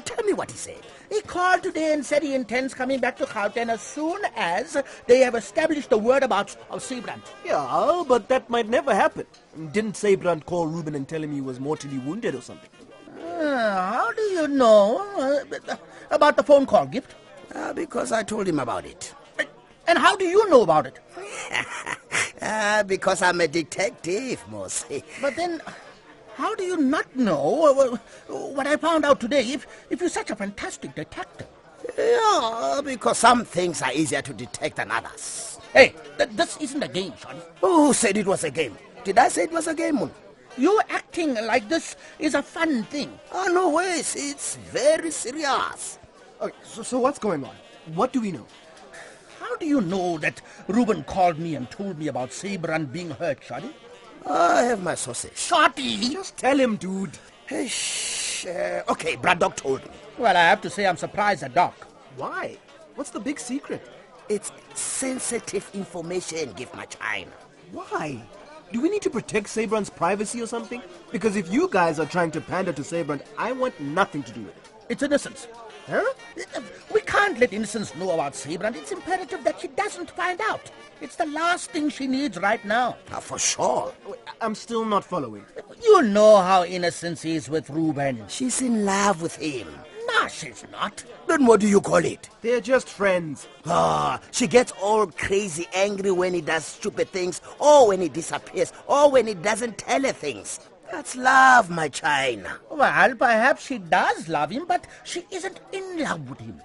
Tell me what he said. He called today and said he intends coming back to Gauteng as soon as they have established the whereabouts of Sabron. Yeah, but that might never happen. Didn't Sabron call Ruben and tell him he was mortally wounded or something? How do you know about the phone call, Gift? Because I told him about it. And how do you know about it? Because I'm a detective, Mosi. But then, how do you not know what I found out today if you're such a fantastic detective? Yeah, because some things are easier to detect than others. Hey, this isn't a game, Shorty. Who said it was a game? Did I say it was a game, Moon? You acting like this is a fun thing. Oh, no ways. It's very serious. Okay, so what's going on? What do we know? How do you know that Ruben called me and told me about Sabron being hurt, Shorty? I have my sources. Shorty! Just tell him, dude. Okay, Braddock told me. Well, I have to say I'm surprised at Doc. Why? What's the big secret? It's sensitive information, Give my China. Why? Do we need to protect Sabron's privacy or something? Because if you guys are trying to pander to Sabron, I want nothing to do with it. It's innocence. Huh? We can't let Innocence know about Sabron. It's imperative that she doesn't find out. It's the last thing she needs right now. For sure. I'm still not following. You know how Innocence is with Ruben. She's in love with him. No, she's not. Then what do you call it? They're just friends. She gets all crazy angry when he does stupid things, or when he disappears, or when he doesn't tell her things. That's love, my China. Well, perhaps she does love him, but she isn't in love with him.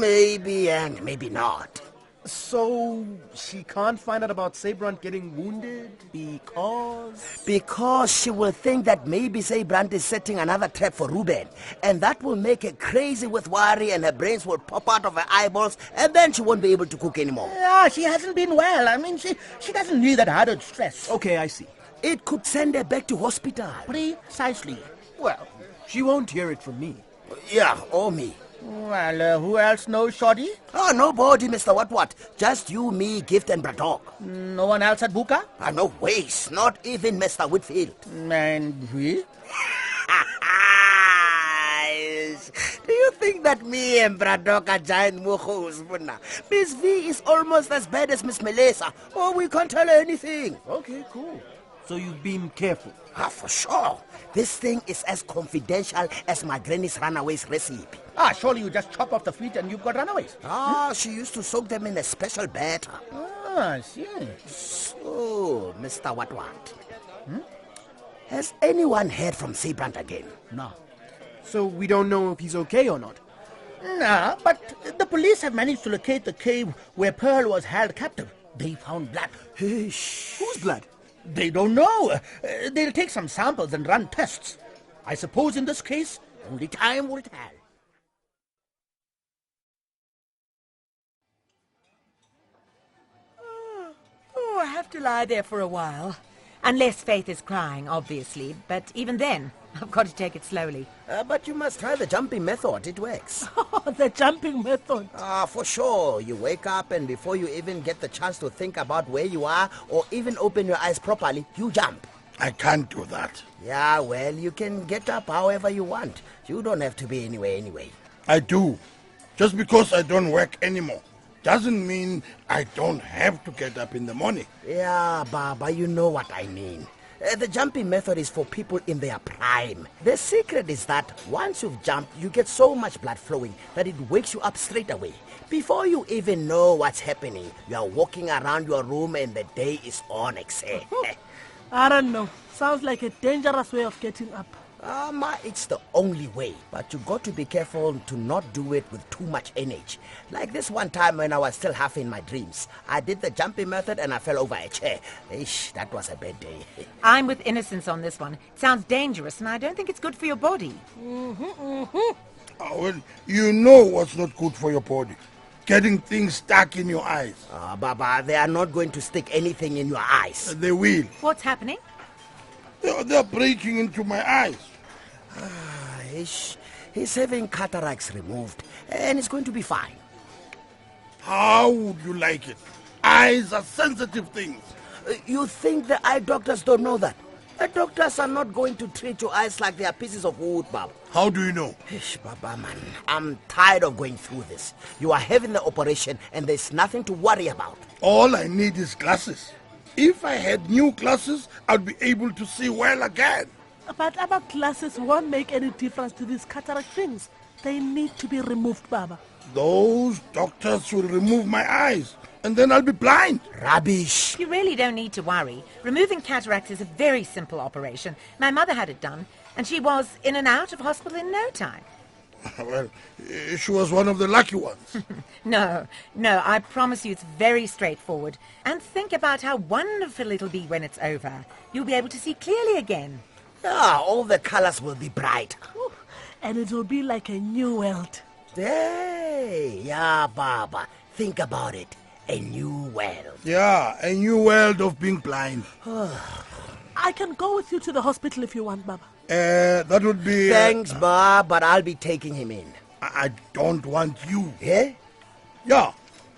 Maybe and maybe not. So she can't find out about Sabron getting wounded because... Because she will think that maybe Sabron is setting another trap for Ruben. And that will make her crazy with worry and her brains will pop out of her eyeballs and then she won't be able to cook anymore. Yeah, she hasn't been well. I mean, she doesn't need that added stress. Okay, I see. It could send her back to hospital. Precisely. Well, she won't hear it from me. Yeah, or me. Well, who else knows, Shorty? Oh, nobody, Mr. What. Just you, me, Gift, and Braddock. No one else at Vuka? No ways. Not even Mr. Whitfield. And we? Do you think that me and Braddock are giant mojos? Miss V is almost as bad as Miss Melissa. Oh, we can't tell her anything. Okay, cool. So you've been careful. For sure. This thing is as confidential as my granny's runaways recipe. Surely you just chop off the feet and you've got runaways. She used to soak them in a special batter. I see. So, Mr. What? Has anyone heard from Sabron again? No. So we don't know if he's okay or not? No, but the police have managed to locate the cave where Pearl was held captive. They found blood. Whose blood? They don't know. They'll take some samples and run tests. I suppose in this case, only time will tell. I have to lie there for a while. Unless Faith is crying, obviously. But even then, I've got to take it slowly. But you must try the jumping method. It works. The jumping method. For sure. You wake up and before you even get the chance to think about where you are or even open your eyes properly, you jump. I can't do that. Yeah, well, you can get up however you want. You don't have to be anywhere anyway. I do. Just because I don't work anymore doesn't mean I don't have to get up in the morning. Yeah, Baba, you know what I mean. The jumping method is for people in their prime. The secret is that once you've jumped, you get so much blood flowing that it wakes you up straight away. Before you even know what's happening, you are walking around your room and the day is on, except. I don't know. Sounds like a dangerous way of getting up. It's the only way. But you got to be careful to not do it with too much energy. Like this one time when I was still half in my dreams. I did the jumping method and I fell over a chair. Ish, that was a bad day. I'm with Innocence on this one. It sounds dangerous, and I don't think it's good for your body. Well, you know what's not good for your body. Getting things stuck in your eyes. Baba, they are not going to stick anything in your eyes. They will. What's happening? They're breaking into my eyes. He's having cataracts removed, and it's going to be fine. How would you like it? Eyes are sensitive things. You think the eye doctors don't know that? The doctors are not going to treat your eyes like they are pieces of wood, Baba. How do you know? Baba, man, I'm tired of going through this. You are having the operation, and there's nothing to worry about. All I need is glasses. If I had new glasses, I'd be able to see well again. But our glasses won't make any difference to these cataract things. They need to be removed, Baba. Those doctors will remove my eyes, and then I'll be blind. Rubbish. You really don't need to worry. Removing cataracts is a very simple operation. My mother had it done, and she was in and out of hospital in no time. Well, she was one of the lucky ones. No, I promise you it's very straightforward. And think about how wonderful it'll be when it's over. You'll be able to see clearly again. All the colors will be bright. And it will be like a new world. Hey, yeah, Baba. Think about it. A new world. Yeah, a new world of being blind. I can go with you to the hospital if you want, Baba. That would be... Thanks, Baba, but I'll be taking him in. I don't want you. Eh? Yeah,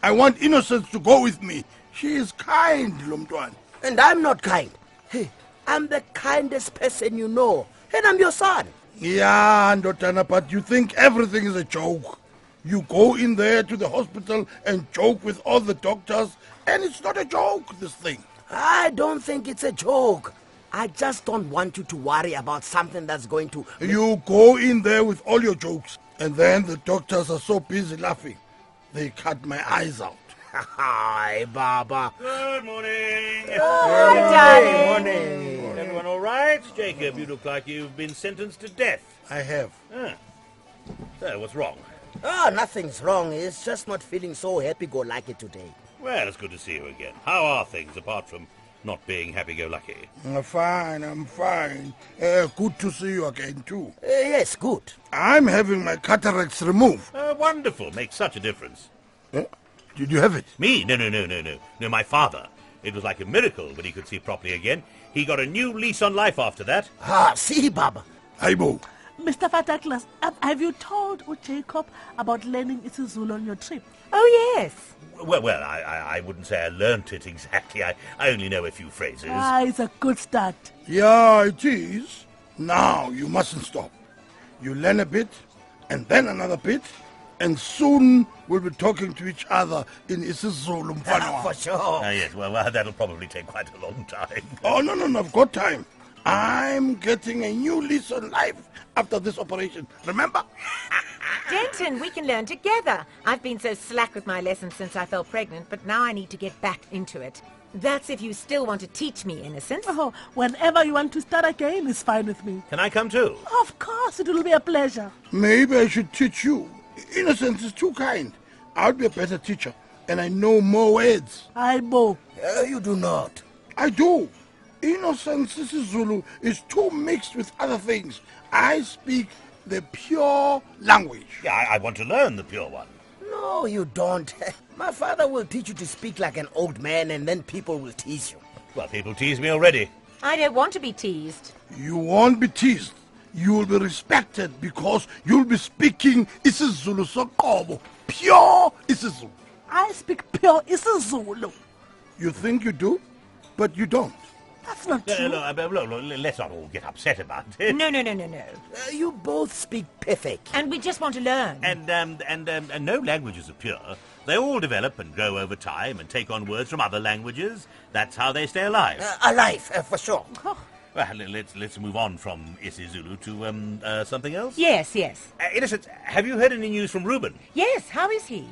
I want Innocence to go with me. She is kind, Lumtwan. And I'm not kind. Hey, I'm the kindest person you know. And I'm your son. Yeah, Ndotana, but you think everything is a joke. You go in there to the hospital and joke with all the doctors, and it's not a joke, this thing. I don't think it's a joke. I just don't want you to worry about something that's going to... You go in there with all your jokes, and then the doctors are so busy laughing, they cut my eyes out. Hi, Baba. Good morning. Hi, Daddy. Morning. Everyone all right? Jacob, you look like you've been sentenced to death. I have. So, what's wrong? Nothing's wrong. It's just not feeling so happy-go-lucky today. Well, it's good to see you again. How are things, apart from not being happy-go-lucky? I'm fine. Good to see you again, too. Yes, good. I'm having my cataracts removed. Wonderful. Makes such a difference. Did you have it? Me? No. No, my father. It was like a miracle when he could see properly again. He got a new lease on life after that. See, Baba. Aibo. Mr. Douglas, have you told Jacob about learning isiZulu on your trip? Oh, yes. Well, I wouldn't say I learnt it exactly. I only know a few phrases. It's a good start. Yeah, it is. Now, you mustn't stop. You learn a bit, and then another bit, and soon we'll be talking to each other in isiZulu. For sure. Yes, well, that'll probably take quite a long time. Oh, no, I've got time. I'm getting a new lease on life after this operation. Remember? Denton, we can learn together. I've been so slack with my lessons since I fell pregnant, but now I need to get back into it. That's if you still want to teach me, Innocence. Oh, whenever you want to start again is fine with me. Can I come too? Of course, it will be a pleasure. Maybe I should teach you. Innocence is too kind. I'll be a better teacher, and I know more words. Aibo. You do not. I do. Innocence isiZulu is too mixed with other things. I speak the pure language. Yeah, I want to learn the pure one. No, you don't. My father will teach you to speak like an old man, and then people will tease you. Well, people tease me already. I don't want to be teased. You won't be teased. You will be respected because you'll be speaking isiZulu soqobo. Pure isiZulu. I speak pure isiZulu. You think you do, but you don't. That's not true. Look, let's not all get upset about it. No. You both speak perfect. And we just want to learn. And no languages are pure. They all develop and grow over time and take on words from other languages. That's how they stay alive. Alive, for sure. Oh. Well, let's move on from isiZulu to something else. Yes. Innocent, have you heard any news from Reuben? Yes, how is he?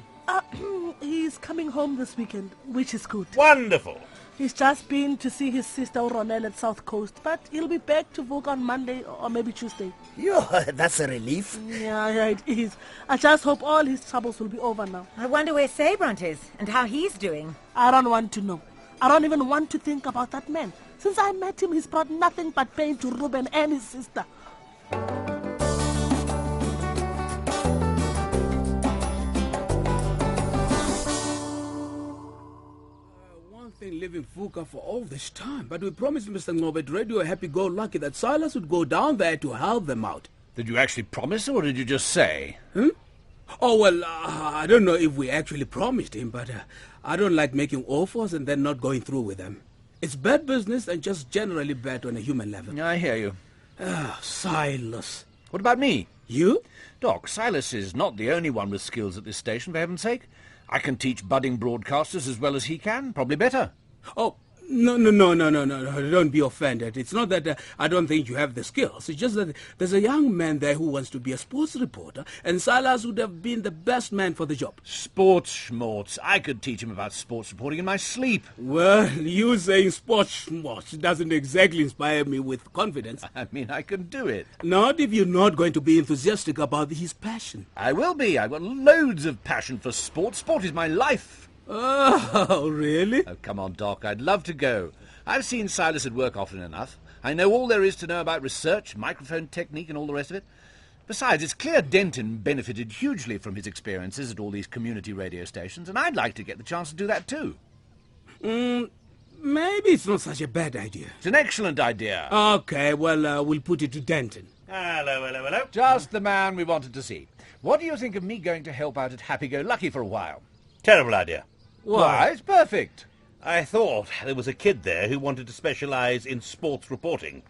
He's coming home this weekend, which is good. Wonderful. He's just been to see his sister Ronelle at South Coast, but he'll be back to Vuka on Monday or maybe Tuesday. Yo, that's a relief. Yeah, it is. I just hope all his troubles will be over now. I wonder where Sabron is and how he's doing. I don't want to know. I don't even want to think about that man. Since I met him, he's brought nothing but pain to Ruben and his sister. Living Vuka for all this time, but we promised Mr. Ngobet Radio Happy-Go-Lucky that Silas would go down there to help them out. Did you actually promise, or did you just say? Oh, well, I don't know if we actually promised him, but I don't like making offers and then not going through with them. It's bad business and just generally bad on a human level. I hear you. Silas. What about me? You? Doc, Silas is not the only one with skills at this station, for heaven's sake. I can teach budding broadcasters as well as he can, probably better. Oh, no, don't be offended. It's not that I don't think you have the skills. It's just that there's a young man there who wants to be a sports reporter, and Silas would have been the best man for the job. Sports schmorts. I could teach him about sports reporting in my sleep. Well, you saying sports schmorts doesn't exactly inspire me with confidence. I mean, I can do it. Not if you're not going to be enthusiastic about his passion. I will be. I've got loads of passion for sport. Sport is my life. Oh, really? Oh, come on, Doc. I'd love to go. I've seen Silas at work often enough. I know all there is to know about research, microphone technique, and all the rest of it. Besides, it's clear Denton benefited hugely from his experiences at all these community radio stations, and I'd like to get the chance to do that too. Maybe it's not such a bad idea. It's an excellent idea. Okay, well, we'll put it to Denton. Hello. Just the man we wanted to see. What do you think of me going to help out at Happy-Go-Lucky for a while? Terrible idea. Why? It's perfect. I thought there was a kid there who wanted to specialise in sports reporting.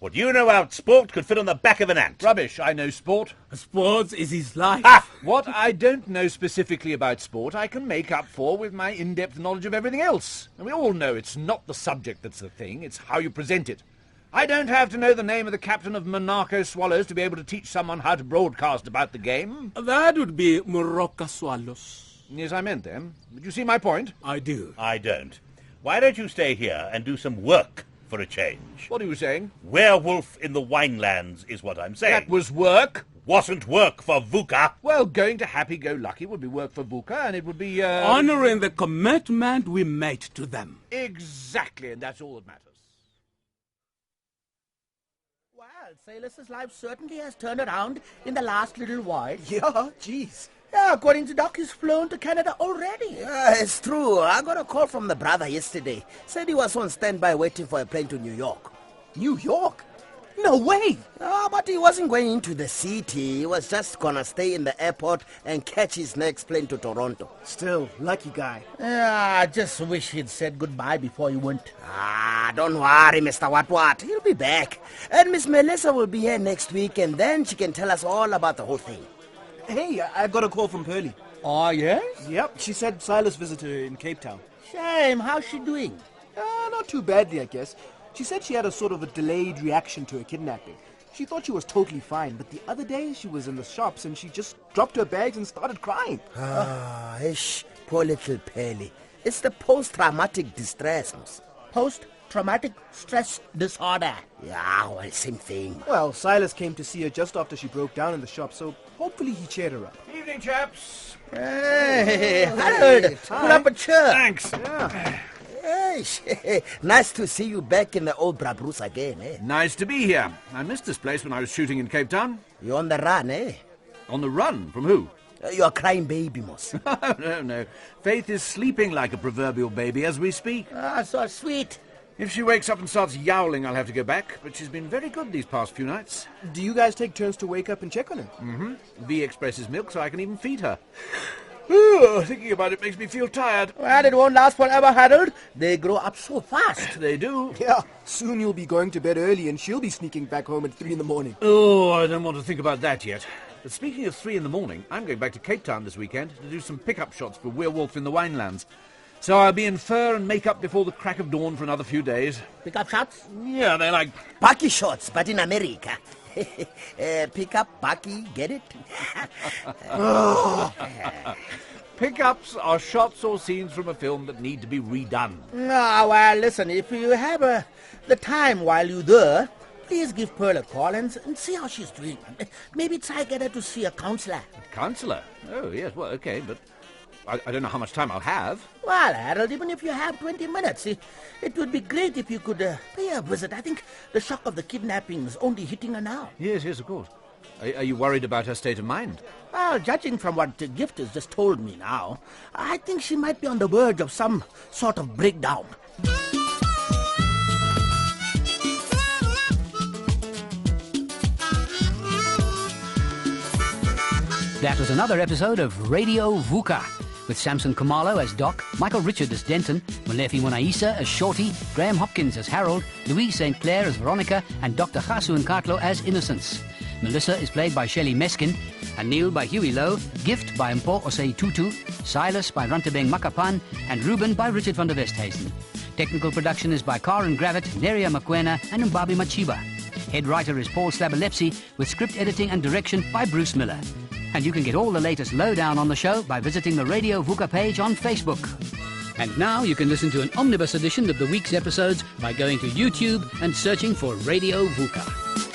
What you know about sport could fit on the back of an ant. Rubbish. I know sport. Sports is his life. What I don't know specifically about sport, I can make up for with my in-depth knowledge of everything else. And we all know it's not the subject that's the thing, it's how you present it. I don't have to know the name of the captain of Monaco Swallows to be able to teach someone how to broadcast about the game. That would be Morocco Swallows. Yes, I meant them. But you see my point? I do. I don't. Why don't you stay here and do some work for a change? What are you saying? Werewolf in the Winelands is what I'm saying. That was work. Wasn't work for Vuka. Well, going to Happy-Go-Lucky would be work for Vuka, and it would be, honouring the commitment we made to them. Exactly, and that's all that matters. Well, Silas's life certainly has turned around in the last little while. Yeah, jeez. Yeah, according to Doc, he's flown to Canada already. Yeah, it's true. I got a call from the brother yesterday. Said he was on standby waiting for a plane to New York. New York? No way! Oh, but he wasn't going into the city. He was just gonna stay in the airport and catch his next plane to Toronto. Still, lucky guy. Yeah, I just wish he'd said goodbye before he went. Don't worry, Mr. What. He'll be back. And Miss Melissa will be here next week, and then she can tell us all about the whole thing. Hey, I got a call from Pearlie. Oh, yes? Yep, she said Silas visited her in Cape Town. Shame. How's she doing? Not too badly, I guess. She said she had a sort of a delayed reaction to her kidnapping. She thought she was totally fine, but the other day she was in the shops and she just dropped her bags and started crying. Poor little Pearlie. It's the post-traumatic distress. Post-traumatic stress disorder. Yeah, well, same thing. Well, Silas came to see her just after she broke down in the shop, so hopefully he cheered her up. Evening, chaps. Hey, Harold, put up a chair. Thanks. Yeah. Hey, nice to see you back in the old Brabus again, eh? Nice to be here. I missed this place when I was shooting in Cape Town. You're on the run, eh? On the run? From who? You're crying baby, Moss. No. Faith is sleeping like a proverbial baby as we speak. Ah, so sweet. If she wakes up and starts yowling, I'll have to go back, but she's been very good these past few nights. Do you guys take turns to wake up and check on her? Mm-hmm. V expresses milk so I can even feed her. Thinking about it makes me feel tired. Well, it won't last forever, Harold. They grow up so fast. They do. Yeah, soon you'll be going to bed early and she'll be sneaking back home at 3 in the morning. Oh, I don't want to think about that yet. But speaking of 3 in the morning, I'm going back to Cape Town this weekend to do some pickup shots for Werewolf in the Winelands. So I'll be in fur and makeup before the crack of dawn for another few days. Pick-up shots? Yeah, they're like... Bucky shots, but in America. Pick up Bucky, get it? Pickups are shots or scenes from a film that need to be redone. No, well, listen, if you have the time while you're there, please give Pearl a call and see how she's doing. Maybe try get her to see a counselor. A counsellor? Oh, yes, well, okay, but I don't know how much time I'll have. Well, Harold, even if you have 20 minutes, it would be great if you could pay her a visit. I think the shock of the kidnapping is only hitting her now. Yes, of course. Are you worried about her state of mind? Well, judging from what Gift has just told me now, I think she might be on the verge of some sort of breakdown. That was another episode of Radio Vuka, with Samson Khumalo as Doc, Michael Richard as Denton, Molefi Munaisa as Shorty, Graham Hopkins as Harold, Louise St. Clair as Veronica, and Dr. Khasu Nkatlo as Innocence. Melissa is played by Shelley Meskin, Anil by Huey Lowe, Gift by Mpo Osei Tutu, Silas by Rantabeng Makapan, and Ruben by Richard van der Westhuizen. Technical production is by Karen Gravett, Neria Makwena, and Mbabi Machiba. Head writer is Paul Slabolepsy, with script editing and direction by Bruce Miller. And you can get all the latest lowdown on the show by visiting the Radio Vuka page on Facebook. And now you can listen to an omnibus edition of the week's episodes by going to YouTube and searching for Radio Vuka.